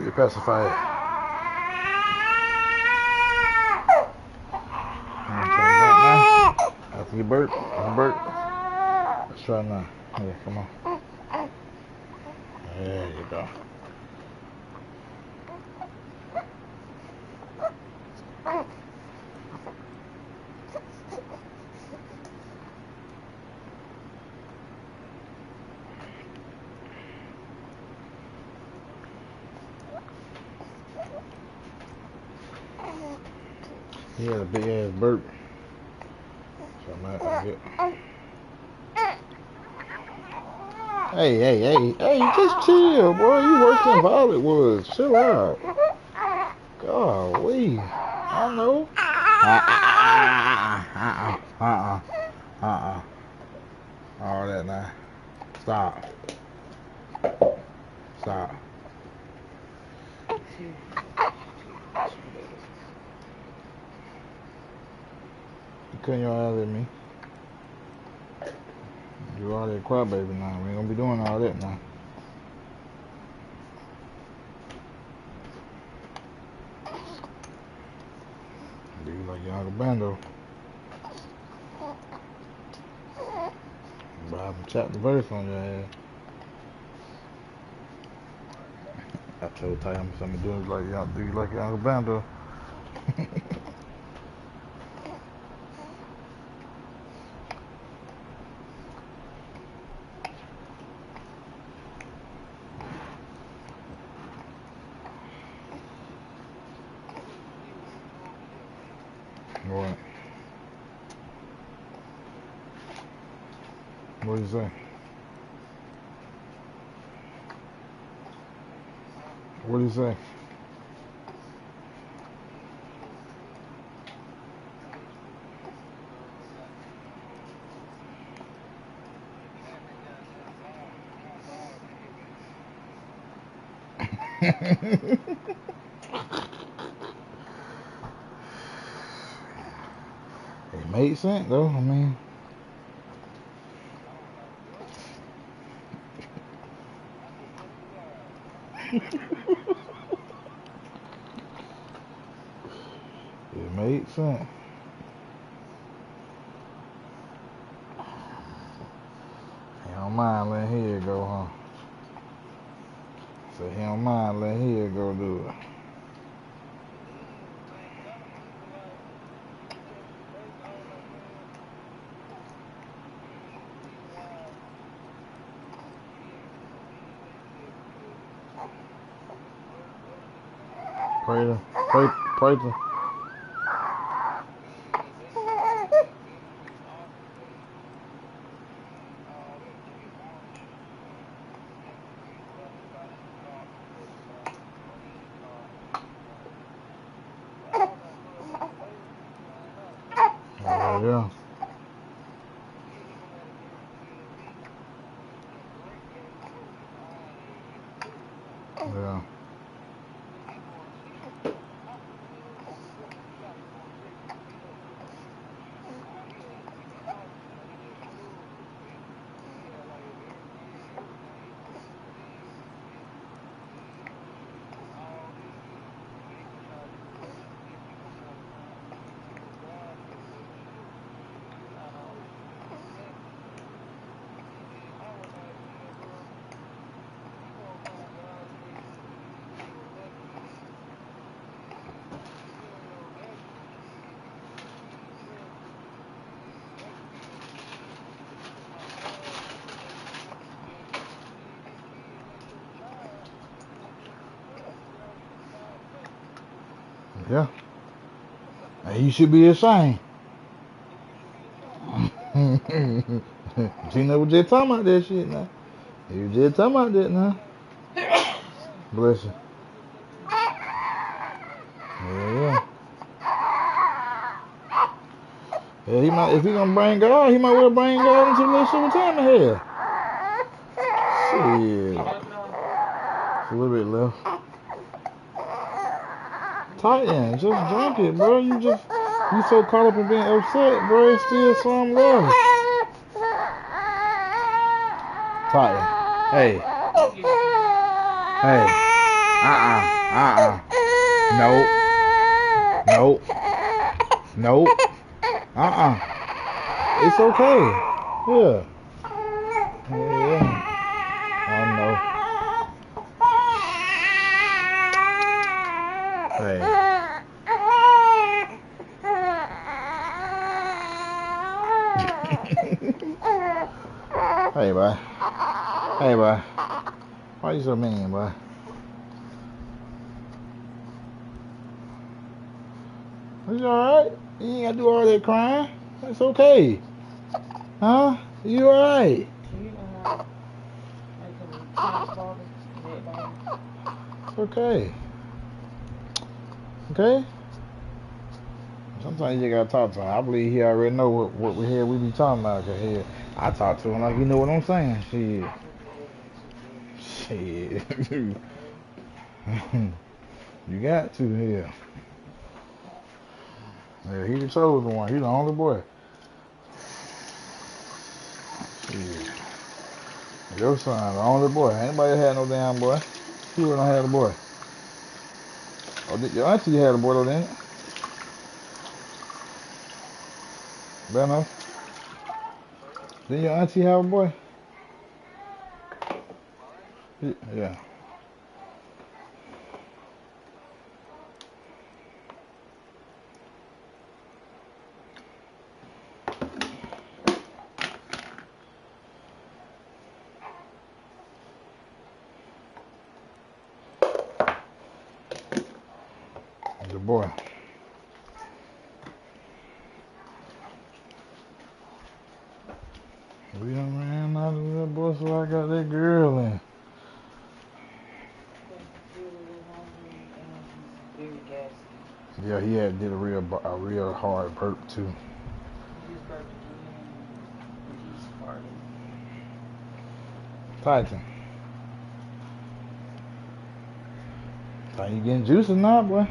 You pacified. After you burp, let's try now. Here, come on. There you go. He had a big ass burp. So I'm not gonna get. Hey, just chill, boy. You worse than Violet was. Chill out. Golly. I know. All that now. Stop. Stop. You cutting your eyes at me. You all that crybaby now. We ain't gonna be doing all that now. Do you like your Uncle Bando? Bible chapter verse on your ass. I told Ty I'm something to do like y'all do you like your Uncle Bando? What? What do you say? What do you say? It made sense though, I mean. It made sense. He don't mind letting Head go, huh? So he don't mind letting Head go do it. Pray to. Yeah. Yeah. Yeah. And you should be ashamed. Gina was just talking about that shit now. You just talking about that now. Bless you. Yeah. Yeah, he might, if he gonna bring God, he might well bring God into the little shit with time in here. Shit. It's a little bit left. Titan, just drink it, bro. You so caught up in being upset, bro. It's still some left. Titan. Hey. Nope. It's okay. Yeah. I know. Hey. Hey, boy. Why you so mean, boy? It's alright. You ain't gotta do all that crying. It's okay. Huh? You alright? It's okay. Okay? Sometimes you gotta talk to him. I believe he already know what we here we be talking about. Cause here, I talk to him like he know what I'm saying. Shit. You got to here. Yeah, he the chosen one. He the only boy. Shit. Your son, the only boy. Anybody had no damn boy. He wouldn't have had a boy. Oh, your auntie had a boy though, didn't it? Benno? Didn't your auntie have a boy? Yeah. Good boy. We done ran out of that boy, so I got that girl in. Yeah, he had did a real hard burp too. Titan. You getting juice or not, boy?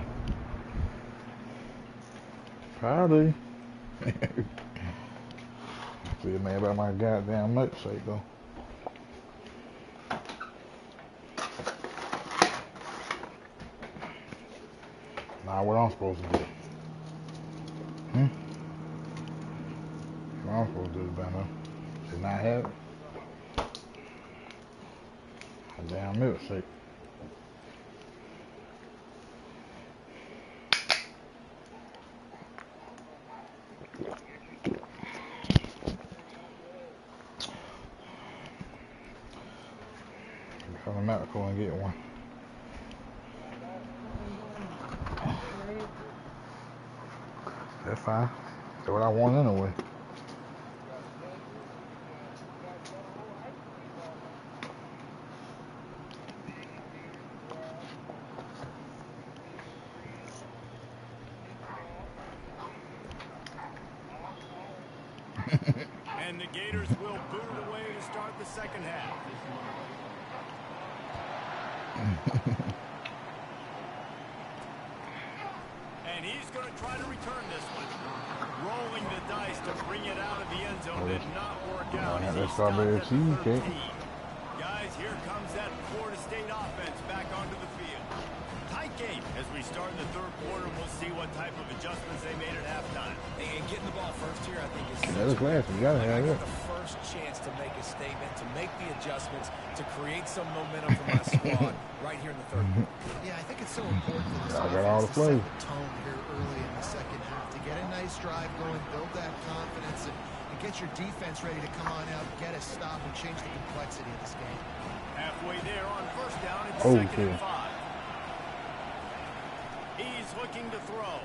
Proud of you. Feel mad about my goddamn milkshake though. Nah, what I'm supposed to do? What I'm supposed to do, Benno? Should not have it? A damn milkshake. Come to Mexico and get one. That's fine. That's what I want anyway. And the Gators will boot it away to start the second half. And he's going to try to return this one. Rolling the dice to bring it out of the end zone did not work out. That strawberry cheesecake. Guys, here comes that Florida State offense back onto the field. Tight game as we start in the third quarter. We'll see what type of adjustments they made at halftime. And getting the ball first here, I think, is That was last. You gotta have it. the first chance to make a statement, to make the adjustments, to create some momentum for my squad right here in the third quarter. Yeah, I think it's so important for this I got all the offense to set plays. the tone here early in the second half, to get a nice drive going, build that confidence, and get your defense ready to come on out, get a stop, and change the complexity of this game. Halfway there on first down, it's Oh, second okay. and 5. He's looking to throw.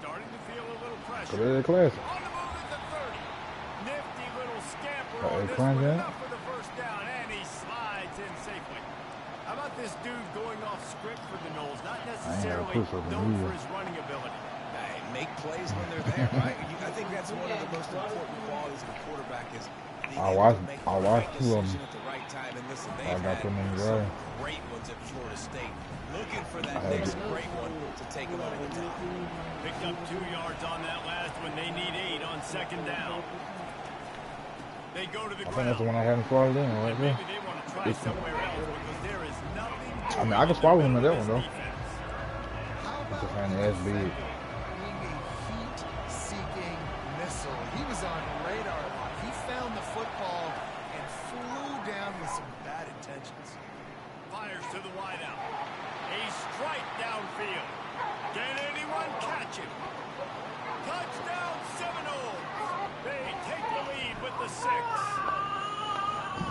Starting to feel a little pressure. Go to the class. On the move at the 30. Nifty little scamper Hey, on this crunch one. that? Enough for the first down, and he slides in safely. How about this dude going off script for the Knowles? Not necessarily push up known either. for his running ability. Hey, make plays when they're there, right? I think that's one of the most important qualities of a quarterback is being I able watched- to make I the watched right two of decision them. at the right time. And listen, I they've got had them in the some drive. great ones at Florida State. Looking for that I had next it. great one to take them over the top. Picked up 2 yards on that last one. They need 8 on second down. They go to the I think ground. that's the one I haven't swallowed in right there. Maybe they want to try somewhere else because there is nothing. I mean, I can swallow him in that one though. How It's about just kind of ass big. being a heat-seeking missile? He was on radar lock. He found the football and flew down with some bad intentions. Fires to the wideout. A strike downfield. Can anyone catch him? Touchdown Seminoles. They take the lead with the 6.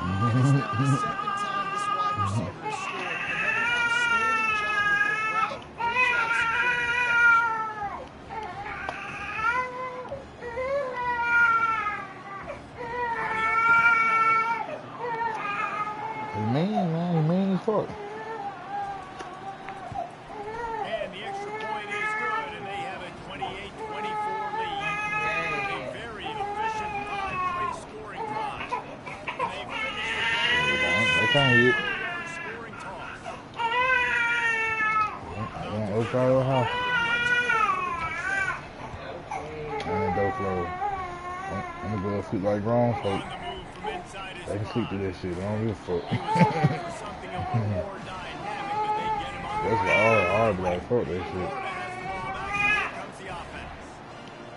And it's not the second time this wide receiver has scored. Another outstanding job with the route. Great job securing the catch. mean, man. He mean as fuck. And the extra point is good, and they have a 28-24 lead. A very efficient 5-play scoring drive. And they finish the drive with a They can't hit. 4-yard scoring toss. Going outside of the house. And then door closed. I'm gonna go sleep like grown folk. On the move from inside his They can sleep through 5. that shit. I don't give a fuck. He was hoping for something a little more dynamic, but they get him on the That's ground. what I be like, fuck that shit. Florida has the ball back, and here comes the offense.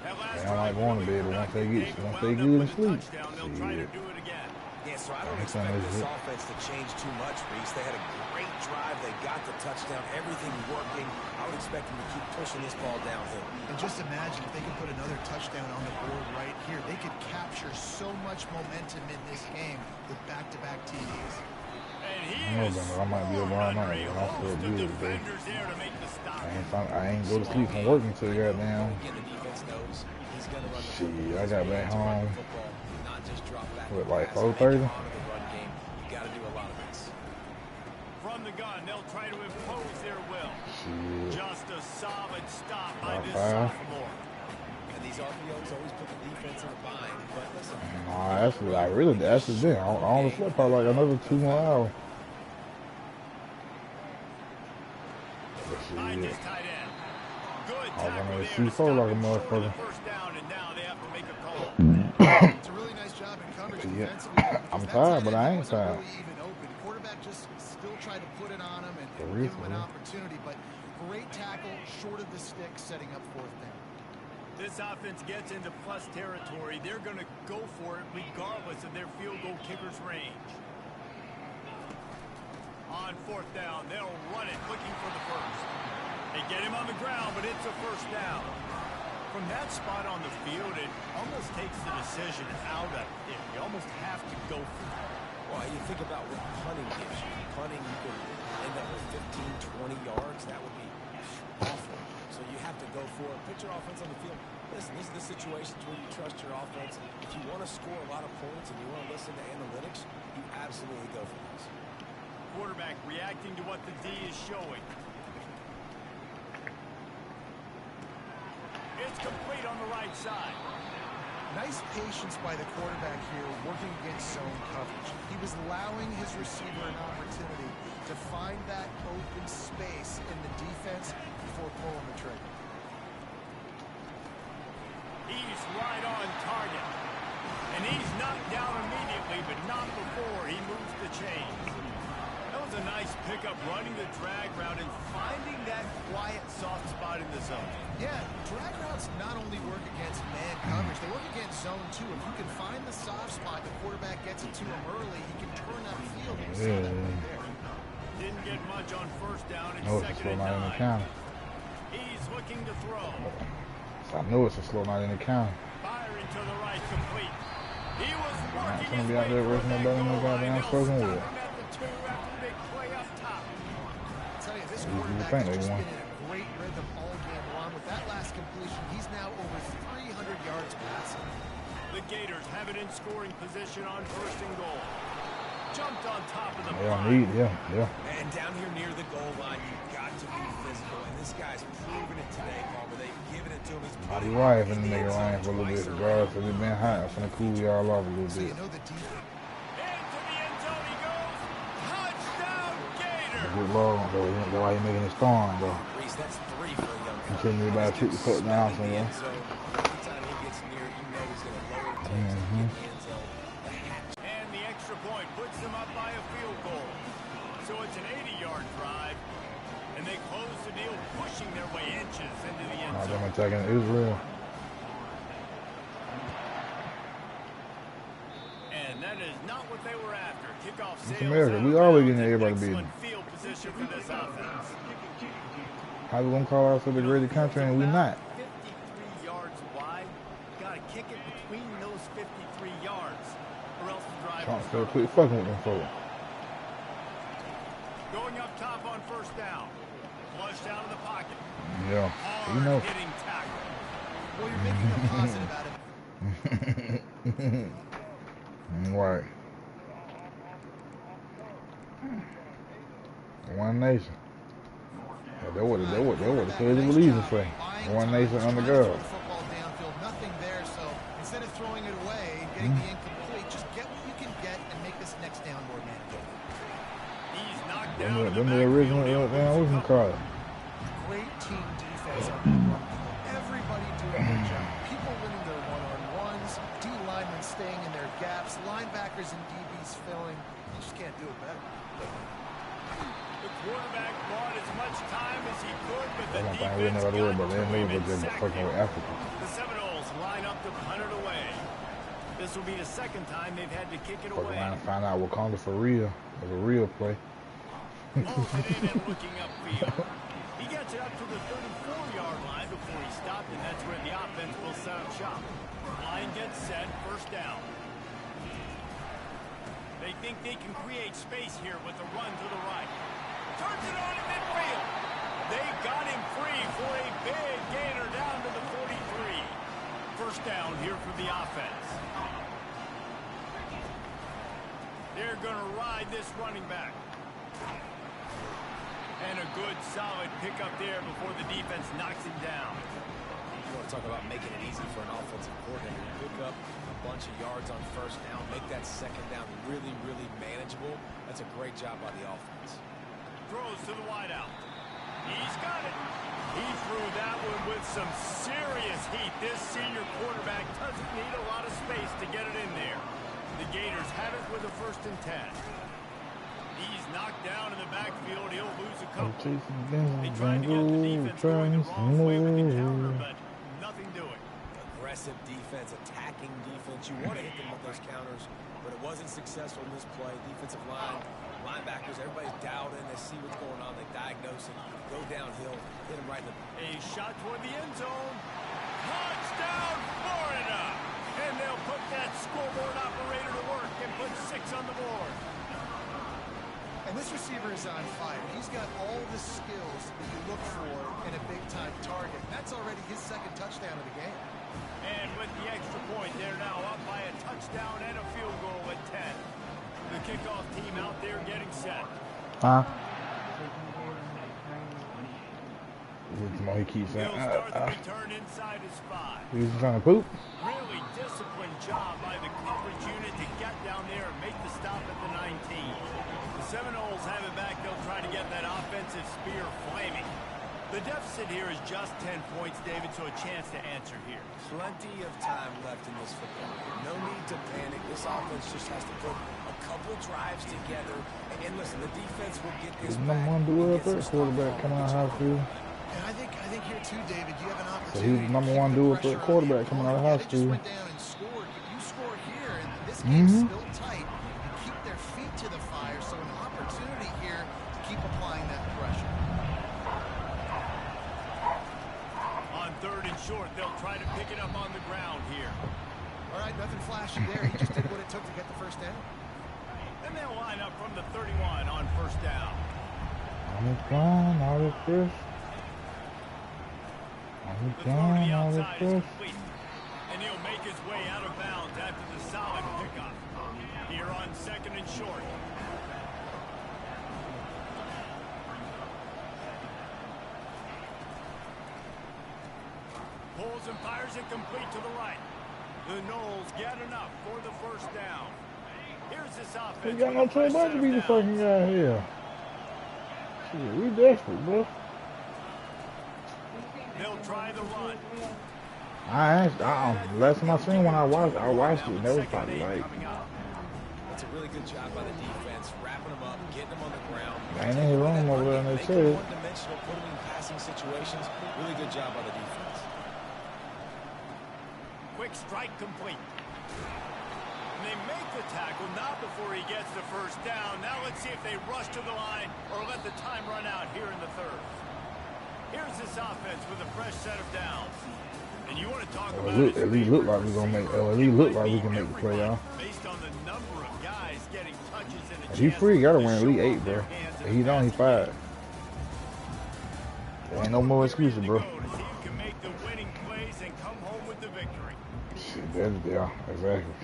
That last They don't like drive going to really bed, but did once not they get get, taken once well they enough good and with a sleep, touchdown. They'll try to shit. do it again. Yeah, so I don't That's expect not this it. offense to change too much, Reese. They had a great drive. They got the touchdown. Everything working. I would expect them to keep pushing this ball downhill. And just imagine if they could put another touchdown on the board right here. They could capture so much momentum in this game with back-to-back TDs. And he I know, is but I might be up all night, a but I feel host of good today. defenders there to make the stop. I ain't go to sleep from work until goddamn. Again, the defense knows he's going to run the Shit, football. I got back home. Football, not just drop back What, and like pass. 4:30? Make it onto the run game. You got to do a lot of this. From the gun, they'll try to impose their will. Shit. Just a solid stop by About this 5. sophomore. And these RPOs always put the defense in a bind. But listen, Nah, that's like really, that's the thing. I only slept probably like another 2 more hours. But Behind shit, his tight end. Good I was tackle on that there to C4 stop like a him short of the motherfucker. first down, and now they have to make a call. It's a really nice job in coverage Yeah. defensively. I'm because that tired, tight but end I ain't wasn't tired. really even open. Quarterback just still tried to put it on him and For give real, him for an real. opportunity. But great tackle, short of the stick, setting up fourth down. This offense gets into plus territory. They're going to go for it regardless of their field goal kicker's range. On fourth down, they'll run it, looking for the first. They get him on the ground, but it's a first down. From that spot on the field, it almost takes the decision out of it. You almost have to go for it. well, you think about what punting gives you. Punting, you could end up with 15, 20 yards. That would be awful. So you have to go for it. Put your offense on the field. Listen, these are the situations where you trust your offense. If you want to score a lot of points and you want to listen to analytics, you absolutely go for this. Quarterback reacting to what the D is showing. It's complete on the right side. Nice patience by the quarterback here, working against zone coverage. He was allowing his receiver an opportunity to find that open space in the defense before pulling the trigger. He's right on target. And he's knocked down immediately, but not before he moves the chains. That was a nice pickup, running the drag route and finding that quiet, soft spot in the zone. Yeah, drag routes not only work against man coverage, they work against zone too. If you can find the soft spot, the quarterback gets it to him early, he can turn upfield. You saw that right there. Didn't get much on first down and No, it's a slow second and night in the 9. county. He's looking to throw. I know it's a slow night in the county. Firing to the right, complete. He was I'm not working gonna his be out way there toward rushing that no better than goal no line. goddamn They'll spoken stop word. him at the 2 after the big play up top. I'll tell you, this You quarterback think has they just won. been in a great rhythm all game long. With that last completion, he's now over 300 yards passing. The Gators have it in scoring position on first and goal. Jumped on top of the Yeah. And down here near the goal line, you've got to be physical. And this guy's proven it today, Palmer. They've given it to him. He's I'll put be it right in in the the nigga end zone rain for a little bit. twice The around. grass has been hot. I'm finna cool y'all off a little So you bit. know the defense. Into the end zone he goes. Touchdown, Gator. Good Lord, though. That's why he making it storm, though. Reese, that's 3 for a young fella. Continue about 50 foot down Smelling the somewhere. end zone. Anytime he gets near, you know he's going to lower it, takes it, get in the end zone. The hatch. And the extra point puts them up by a field goal. So it's an 80-yard drive. And they close the deal, pushing their way inches into the end Nah, them zone. attacking Israel. And that is not what they were after. Kickoff It's sails America. out We of always bounds. getting everybody Excellent beaten. field position for this offense. How we gonna call ourselves a great country and we not? 53 yards wide. Got to kick it between those 53 yards, or else the drive Trump will still start. quit fucking with them folks. Going up top on first down. Flushed out of the pocket. Yeah. Hard You know. hitting tackle. Well, you're making a positive out of it. Right. One nation. Yeah, that what the Pledge of Allegiance say. One nation under God. Football downfield, nothing there. So instead of throwing it away and getting the incomplete, just get what you can get and make this next down more manageable. He's knocked down. Them the original what you call it? Great team defense on the run. Everybody doing their job. People winning their one-on-ones, D linemen staying in their gaps, linebackers and DBs filling. You just can't do it better. The quarterback bought as much time as he could, but the I don't think we defense never do it, got but to they him leave and it just sacked fucking him. with Africa. The Seminoles line up to punt it away. This will be the second time they've had to kick it Fucking away. line to find out what called it for real. It was a real play. Pulls it in and looking upfield. He gets it up to the 34-yard line before he stopped, and that's where the offense will set up shop. Line gets set, first down. They think they can create space here with a run to the right. Turns it on in midfield. They got him free for a big gainer down to the 43. First down here for the offense. They're going to ride this running back. And a good, solid pickup there before the defense knocks him down. You want to talk about making it easy for an offensive coordinator to pick up a bunch of yards on first down, make that second down really, really manageable. That's a great job by the offense. Throws to the wideout. He's got it. He threw that one with some serious heat. This senior quarterback doesn't need a lot of space to get it in there. The Gators have it with a 1st and 10. He's knocked down in the backfield. He'll lose a couple. They tried to get the defense going the wrong way with the counter, but nothing doing. Aggressive defense, attacking defense. You want to hit them with those counters, but it wasn't successful in this play. Defensive line, linebackers, everybody's dialed in. They see what's going on. They diagnose it. Go downhill. Hit him right in the... A shot toward the end zone. Touchdown, Florida! And they'll put that scoreboard operator to work and put 6 on the board. And this receiver is on fire. He's got all the skills that you look for in a big-time target. That's already his 2nd touchdown of the game. And with the extra point, they're now up by a touchdown and a field goal at 10. The kickoff team out there getting set. Huh? He keeps saying, He'll start the return inside his 5. He's trying to poop. Really disciplined job by the coverage unit to get down there and make the stop at the 19. The Seminoles have it back. They'll try to get that offensive spear flaming. The deficit here is just 10 points, David, so a chance to answer here. Plenty of time left in this football game. No need to panic. This offense just has to put a couple drives together. And listen, the defense will get this back. Number one dual threat quarterback coming out of high school. And I think here too, David, you have an So opportunity. he's the number one dual threat quarterback coming out of high They just school. went down and scored. You score here, and this game's still tight. You keep their feet to the fire, so an opportunity here to keep applying that pressure. On 3rd and short, they'll try to pick it up on the ground here. All right, nothing flashy there. He just did what it took to get the first down. And they'll line up from the 31 on 1st down. I'm flying out of fish. I'm The throw to flying the out of outside is fish. complete. And he'll make his way out of bounds after the solid pickup. Here on 2nd and short. Pulls and fires it complete to the right. The Noles get enough for the 1st down. Here's this offense. We got no with the Trey first Bunch set to be of the downs. fucking guy here. Shit, we desperate, bro. They'll try the run. Last time I seen when I watched it, and that was probably like, That's a really good job by the defense, wrapping them up, getting them on the ground. ain't any room over there, and they Make said them it. one-dimensional, put them in passing situations. Really good job by the defense. Quick strike complete. And they make the tackle, not before he gets the 1st down. Now let's see if they rush to the line or let the time run out here in the 3rd. Here's this offense with a fresh set of downs. And you want to talk about At least look like we gonna make. At least look like we can make the play, y'all. Based on the number of guys getting touches and a If he chance free, gotta to win at show least off 8, bro. their hands If in he the don't, he backfield. 5. There ain't no more excuses, bro. To see who can make the winning plays and come home with the victory. Shit, that's yeah, exactly.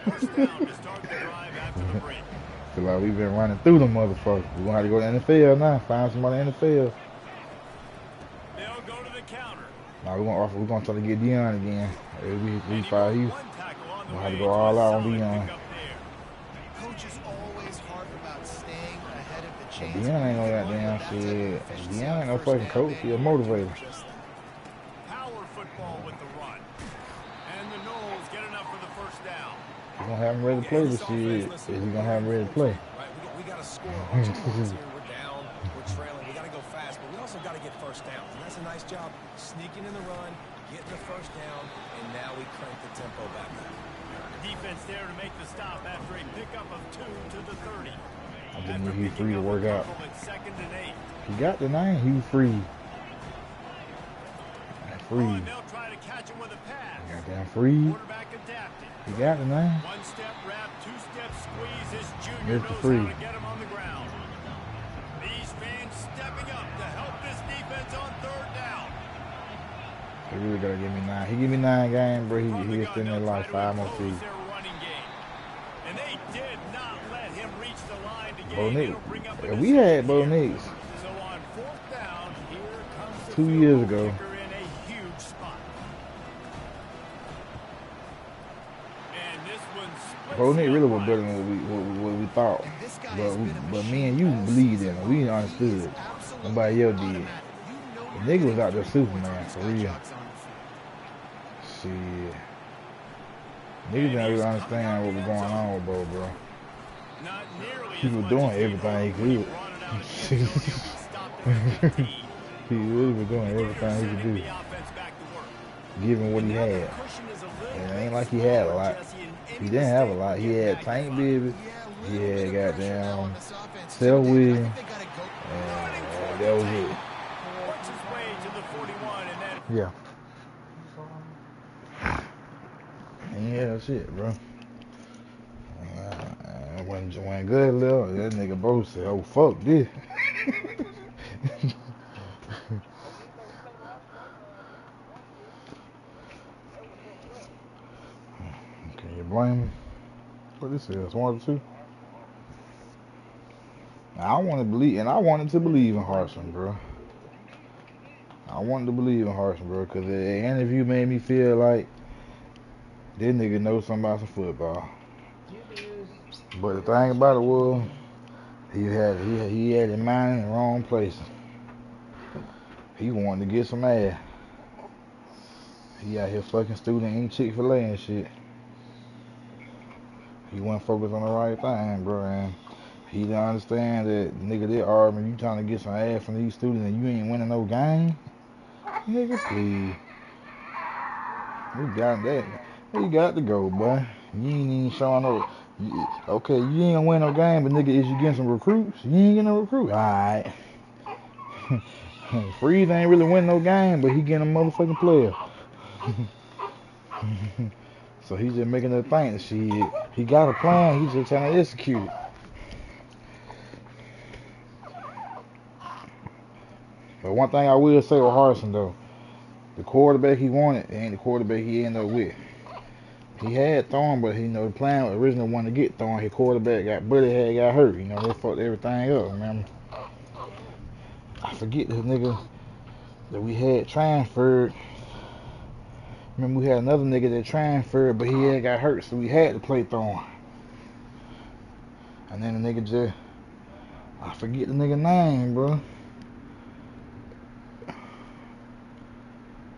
1st down to start the drive after the break. Feel like we've been running through them motherfuckers. We're gonna have to go to the NFL now. Find somebody in the NFL. They'll go to the counter. Now we're gonna try to get Dion again. We fight you. One tackle on the We'll have to way go all a out on solid Dion. pickup there. Coach is always hard about staying ahead of the chains. Dion ain't no goddamn shit. Dion ain't no fucking coach. He a motivator. Power football with the run. And the Knowles get enough for the first down. He's gonna have him ready to play this shit. Is he gonna have him ready to play? Right, we got to score a bunch of points here. We're down, we're trailing. We got to go fast, but we also got to get first downs. And that's a nice job sneaking in the run, getting the first down, and now we crank the tempo back up. Defense there to make the stop after a pickup of 2 to the 30. I just knew he was free to work out. Second and 8. He got the name. He was free. Free. Oh, and they'll try to catch him with a pass. Goddamn free. Quarterback adapted. He got the name. One step wrap, 2-step squeeze. This junior Here's knows the free. how to get him on the ground. These fans stepping up to help this defense on third down. He really gotta give me 9. He give me 9 games, bro. He extended their life 5 more seasons. And they did not let him reach the line to Bo gain. Nix. It'll bring up Yeah, an we had Bo assist here. Nix So on fourth down, here comes the 2 field years goal ago. kicker in a huge spot. And this one splits Bo Nix the really was line. better than what we thought. And this guy has been a But me machine and you all believed in season him. We long. understood. He's absolutely Nobody else did. automatic. You know The you're nigga was getting out there points Superman, when he's for got real. jocks on the field. Shit. Niggas didn't really understand what was going on with Bo, bro. Not nearly He as was much doing as he everything hoped when he he could. brought it out of the end zone. He stopped at 15. He really was doing everything he could do. The offense back to work. Given what he had. And it ain't like he had a lot. He didn't have a lot. He had Tank Baby. He had goddamn Sel Williams. And that was it. Works his way to the 41 and then Yeah. Yeah, that's it, bro. When good little, that nigga Bo said, "Oh fuck this." Can you blame him? What this is? 1 or 2? I want to believe, and I wanted to believe in Harson, bro. I wanted to believe in Harson, bro, because the interview made me feel like this nigga knows something about some football. But the thing about it was, he had his mind in the wrong place. He wanted to get some ass. He out here fucking student eating Chick-fil-A and shit. He wasn't focused on the right thing, bro. And he didn't understand that, nigga, they arguing, you trying to get some ass from these students and you ain't winning no game? Nigga, please. You got that. You got to go, boy. You ain't even showing no. Okay, you ain't gonna win no game, but nigga, is you getting some recruits? You ain't getting no recruits. Alright. Freeze ain't really winning no game, but he getting a motherfucking player. So he's just making her think that shit. He got a plan, he's just trying to execute it. But one thing I will say with Harson though, the quarterback he wanted ain't the quarterback he ended up with. He had Thorne, but the plan originally wanted to get Thorne. His quarterback got hurt. They fucked everything up, remember? I forget this nigga that we had transferred. Remember we had another nigga that transferred, but he had got hurt, so we had to play Thorne. And then the nigga I forget the nigga name, bro.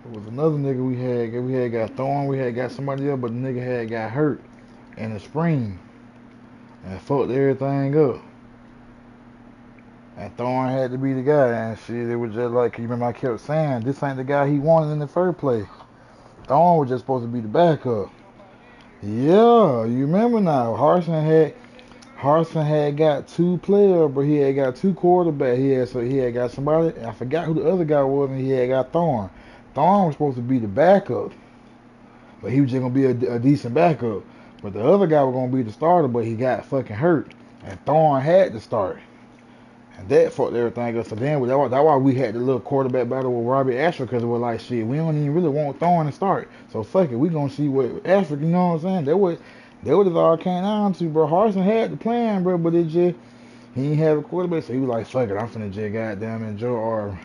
There was another nigga we had got Thorne, we had got somebody else, but the nigga had got hurt in the spring and fucked everything up. And Thorne had to be the guy, and shit, it was just like, you remember I kept saying, this ain't the guy he wanted in the first place. Thorne was just supposed to be the backup. Yeah, you remember now, Harson had got 2 players, but he had got 2 quarterbacks. He had got somebody, I forgot who the other guy was, and he had got Thorne. Thorne was supposed to be the backup, but he was just going to be a decent backup. But the other guy was going to be the starter, but he got fucking hurt. And Thorne had to start. And that fucked everything up. So then that's why we had the little quarterback battle with Robbie Ashford, because it was like, shit, we don't even really want Thorne to start. So fuck it, we going to see what Ashford, you know what I'm saying? That was all it came down to, bro. Harson had the plan, bro, but it just he didn't have a quarterback, so he was like, "Fuck it, I'm finna just goddamn enjoy Auburn."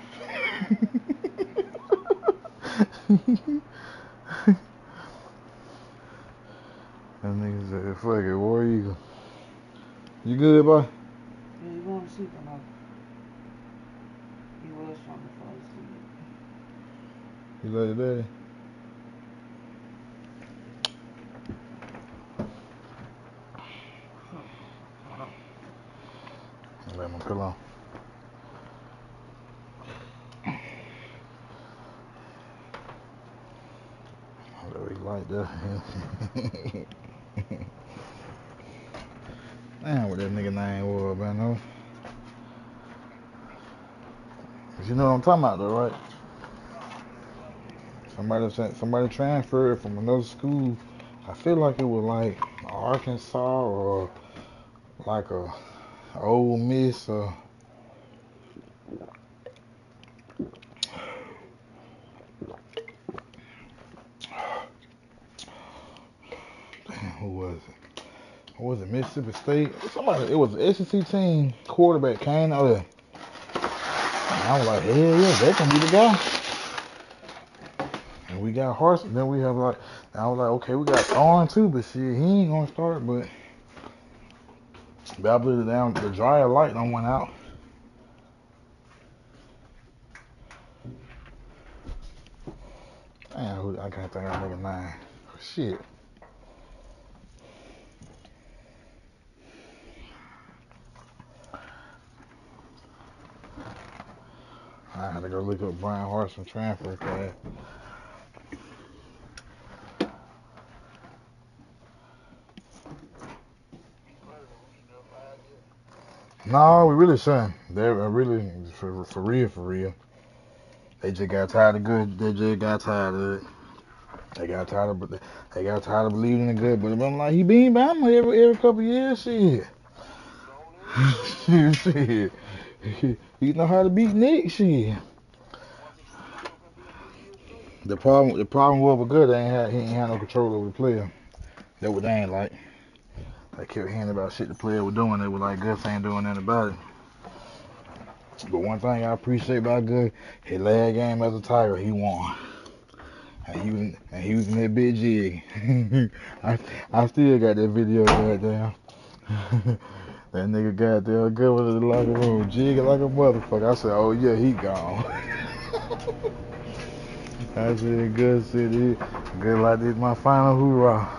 That nigga said, "Fuck it, War Eagle." You good, boy? Yeah, you going to sleep or not? He was trying to fall asleep. You love your daddy? I lay my pillow. I really like that. Damn, what that nigga name was, man. No. You know what I'm talking about, though, right? Somebody transferred from another school. I feel like it was like Arkansas or like a Ole Miss or damn, who was it? Who was it? Mississippi State? Somebody. It was an SEC team quarterback came out there. And I was like, hell yeah, that can be the guy. And we got Harson. Then we have like, I was like, okay, we got Thorne too, but shit, he ain't gonna start. But I believe the dryer light done went out. Damn, I can't think of nigga name. Shit. I had to go look up Brian Harson transfer class. No, we really shouldn't. They're really for real. They just got tired of good. They just got tired of it. They got tired of believing in the good. But I'm like, he being Bama every couple years. Shit. Shit. He know how to beat Nick. Shit. The problem was with good. He ain't had no control over the player. That what they ain't like. They kept hearing about shit the player was doing. They were like, Gus ain't doing nothing about it. But one thing I appreciate about Good, his last game as a Tiger, he won. And he was in that big jig. I still got that video goddamn. That nigga goddamn Good was in the locker room jigging like a motherfucker. I said, oh yeah, he gone. I said, Good said it. Good like this my final hoorah.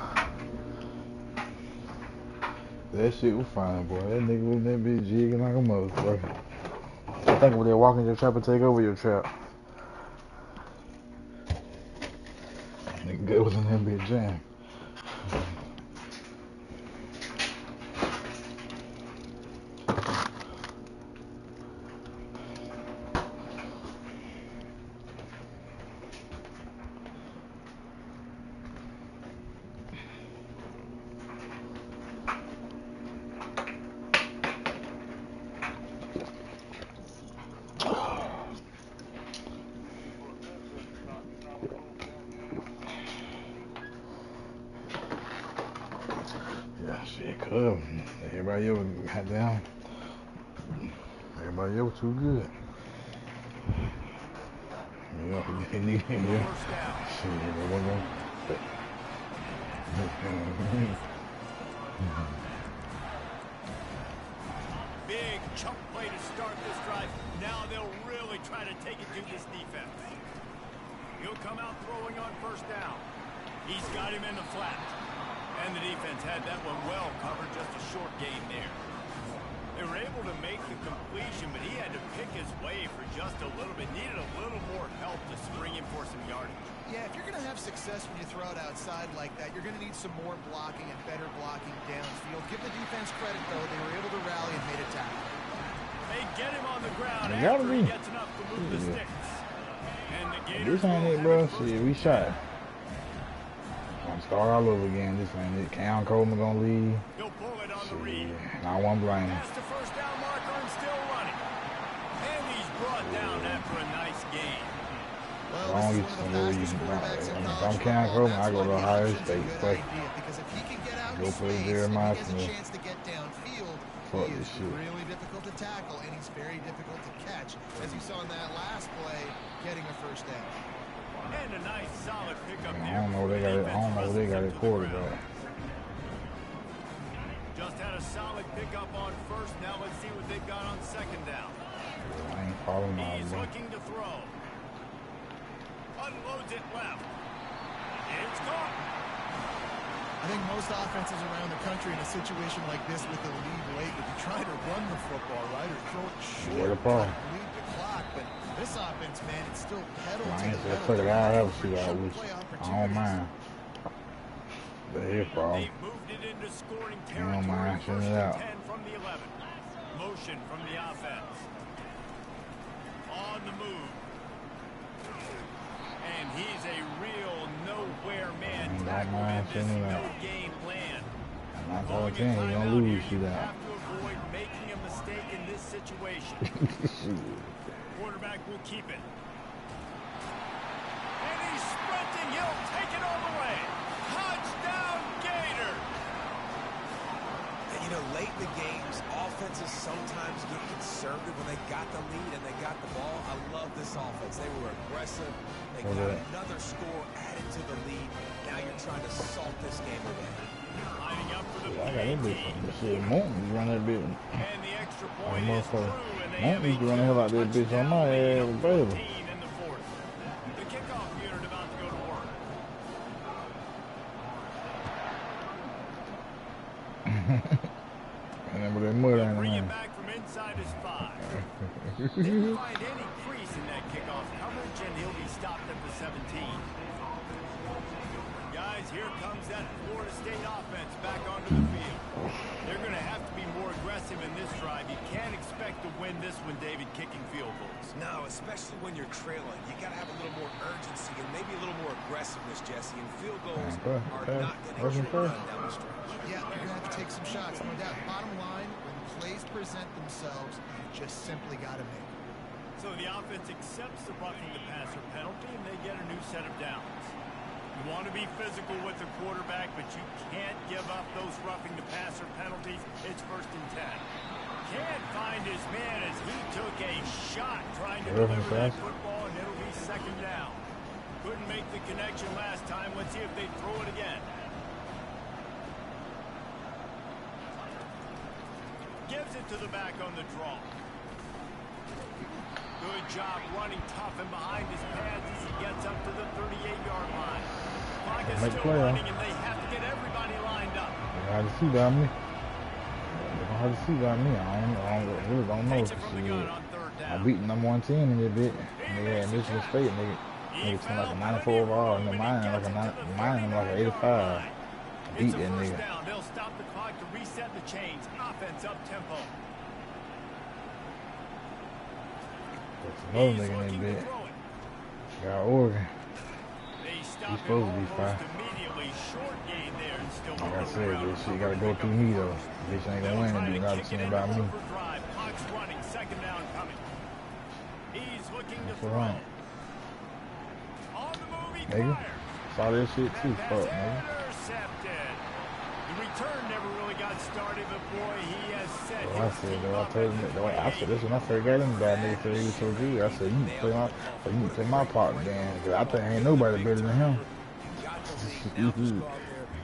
That shit was fine, boy. That nigga was in that bitch jigging like a motherfucker. I think when they walk in your trap and take over your trap. Nigga Good was in that bitch jam. Yeah, shit, cuz. Everybody else got down. Everybody else too good. Yeah, yeah. Shit, they wasn't gonna. Big chunk play to start this drive. Now they'll really try to take it to this defense. He'll come out throwing on first down. He's got him in the flat. And the defense had that one well covered, just a short gain there. They were able to make the completion, but he had to pick his way for just a little bit. Needed a little more help to spring him for some yardage. Yeah, if you're going to have success when you throw it outside like that, you're going to need some more blocking and better blocking downfield. Give the defense credit, though. They were able to rally and made a tackle. They get him on the ground They after gotta he be. gets enough to move the sticks. And the Gators This ain't will it, have bro. it first Shit, we shot. I'm start all over again. This ain't it. Cam Coleman gonna leave. He'll pull it on the read. And I won't blame him. Past the first down marker and still running. And he's brought down after a nice gain. Well, this is one of the fastest quarterbacks in college I'm Cam football. Coleman, I That's go why to the Ohio option's a State. good Fuck. idea, because if he can get out in Go play space, Jeremiah if he has a Smith. chance to get downfield, Fuck he this is shit. really difficult to tackle, and he's very difficult to catch, as you saw in that last play, getting a first down. And a nice solid pickup I there. don't know they got it. I don't know they got it quarterback. Just had a solid pickup on first. Now let's see what they've got on second down. I ain't following my He's bro. looking to throw. Unloads it left. It's caught. I think most offenses around the country in a situation like this with the lead late would be trying to run the football, right, or throw it short, lead the clock. But this offense, man, it's still pedal to the metal. Put it out of Short I play don't mind. The hip ball. They moved it into scoring I don't mind territory. shooting First it and out. 10 from the 11. Motion from the offense. On the move. And he's a real nowhere man. Tackle in this no-gain land. I'm Calling a telling you, you're timeout gonna here. lose You that. have to avoid making a mistake in this situation. Quarterback will keep it. And he's sprinting. He'll take it all the way. Touchdown, Gator. And, you know, late in the games, offenses sometimes get conservative when they got the lead and they got the ball. I love this offense. They were aggressive. They got another score added to the lead. Now you're trying to salt this game away. Lining up for the I got that bitch. Shit, Mountain run that bitch. And the extra Oh, point is through, motherfucker. and they Mountain have used to run the hell out that bitch on my ass, baby. in the fourth. The kickoff unit about to go to work. And then with that mud on Bring the it man. back from inside his 5. Didn't find any crease in that kickoff coverage, and he'll be stopped at the 17. Guys, here comes that Florida State offense back onto the field. They're going to have to be more aggressive in this drive. You can't expect to win this one, David, kicking field goals. No, especially when you're trailing. You got to have a little more urgency and maybe a little more aggressiveness, Jesse. And field goals are not going to get run down the stretch. Yeah, you're going to have to take some shots, no doubt. Bottom line, when plays present themselves, you just simply got to make it. So the offense accepts the roughing the passer penalty, and they get a new set of downs. You want to be physical with the quarterback, but you can't give up those roughing the passer penalties. It's 1st and 10. Can't find his man as he took a shot trying to deliver that football, and it'll be 2nd down. Couldn't make the connection last time. Let's see if they throw it again. Gives it to the back on the draw. Good job running tough and behind his pads as he gets up to the 38-yard line. Clock is still running, and they have to get everybody lined up. They hard to see down me. They don't hard to see down me. I really don't know. I beat #1 team in this bit. They had Michigan State, and they was like a 94 overall, and mine like an 85. I beat that nigga. They'll stop the clock to reset the chains. Offense up tempo. That's another nigga in that bit. Got Oregon. He's supposed to be fine. Like I said, this shit gotta go through me though. Bitch ain't gonna win and do nothing saying about me. That's alright. Nigga, saw that shit too. Fuck, nigga. The return never really got started, but boy, he has set his I said, though, I told him, I said this when I first got him, that nigga said he was so good. I said, you need to play my part again, because I think ain't nobody better than him.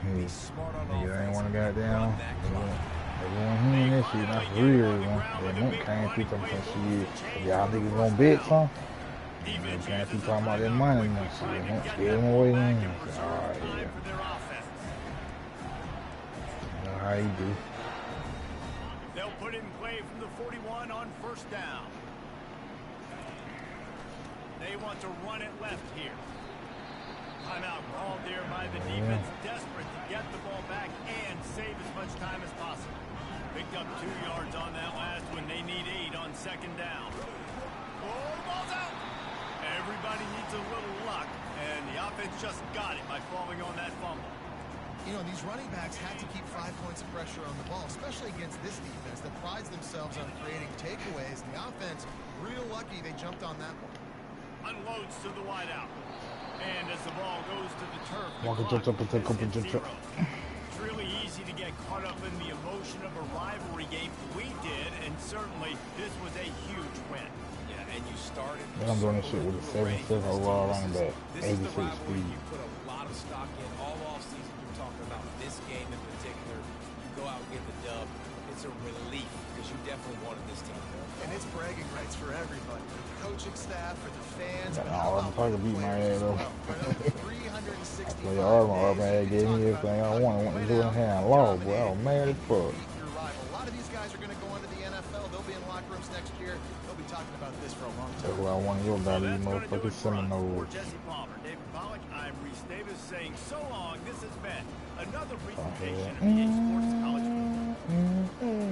Nigga ain't want to goddamn. Everyone hearing this shit, that's real. That Monk came through some shit. Y'all niggas gonna bet some? They came through talking about that money and that shit. Monk scared him away then. I said, alright, yeah. You know how you do. They'll put it in play from the 41 on 1st down. They want to run it left here. Timeout called there by the defense, desperate to get the ball back and save as much time as possible. Picked up 2 yards on that last one. They need 8 on 2nd down. Oh, the ball's out. Everybody needs a little luck, and the offense just got it by falling on that fumble. You know, these running backs had to keep 5 points of pressure on the ball, especially against this defense that prides themselves on creating takeaways. And the offense, real lucky they jumped on that one. Unloads to the wideout. And as the ball goes to the turf, the Walk clock it up. is at 0. 3 really easy to get caught up in the emotion of a rivalry game. We did, and certainly this was a huge win. Yeah, and you started. Then I'm doing this shit with a 7-7 overall running back, This is the 86 rivalry speed. you put a lot of stock in all off season. You're talking about this game in particular. You go out and get the dub. It's a relief because you definitely wanted this team. And it's bragging rights for everybody. For the coaching staff, for the fans. Got but an how Auburn about Tiger the beat my players ass as though. well? For those 365 Play Auburn days, gave me everything I wanted. Went to do it hand low, boy. I was mad as fuck. beat your rival. A lot of these guys are going to go into the NFL. They'll be in locker rooms next year. They'll be talking about this for a long That's time. why I wanted your Well, daddy, that's going to do motherfucking it for us. Seminoles. For Jesse Palmer, David Pollock, I'm Reese Davis saying so long. This has been another presentation of EA Sports College Football.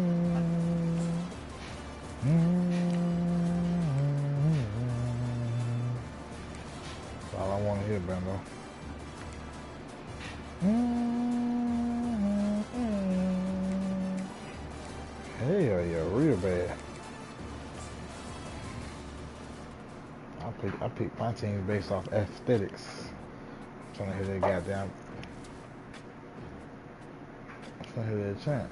That's all I want to hear, Bando. Hell yeah, real bad. I pick my teams based off aesthetics. I'm trying to hear that goddamn. I'm trying to hear that chant.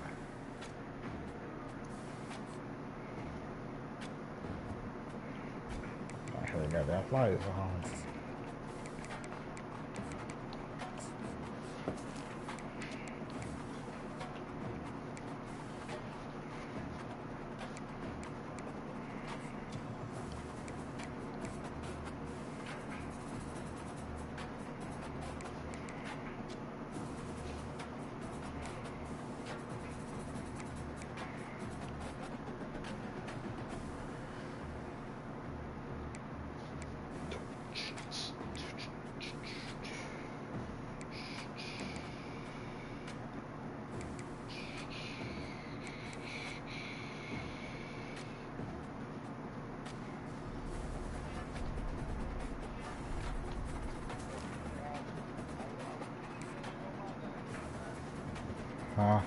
I heard that goddamn flyers on. Huh?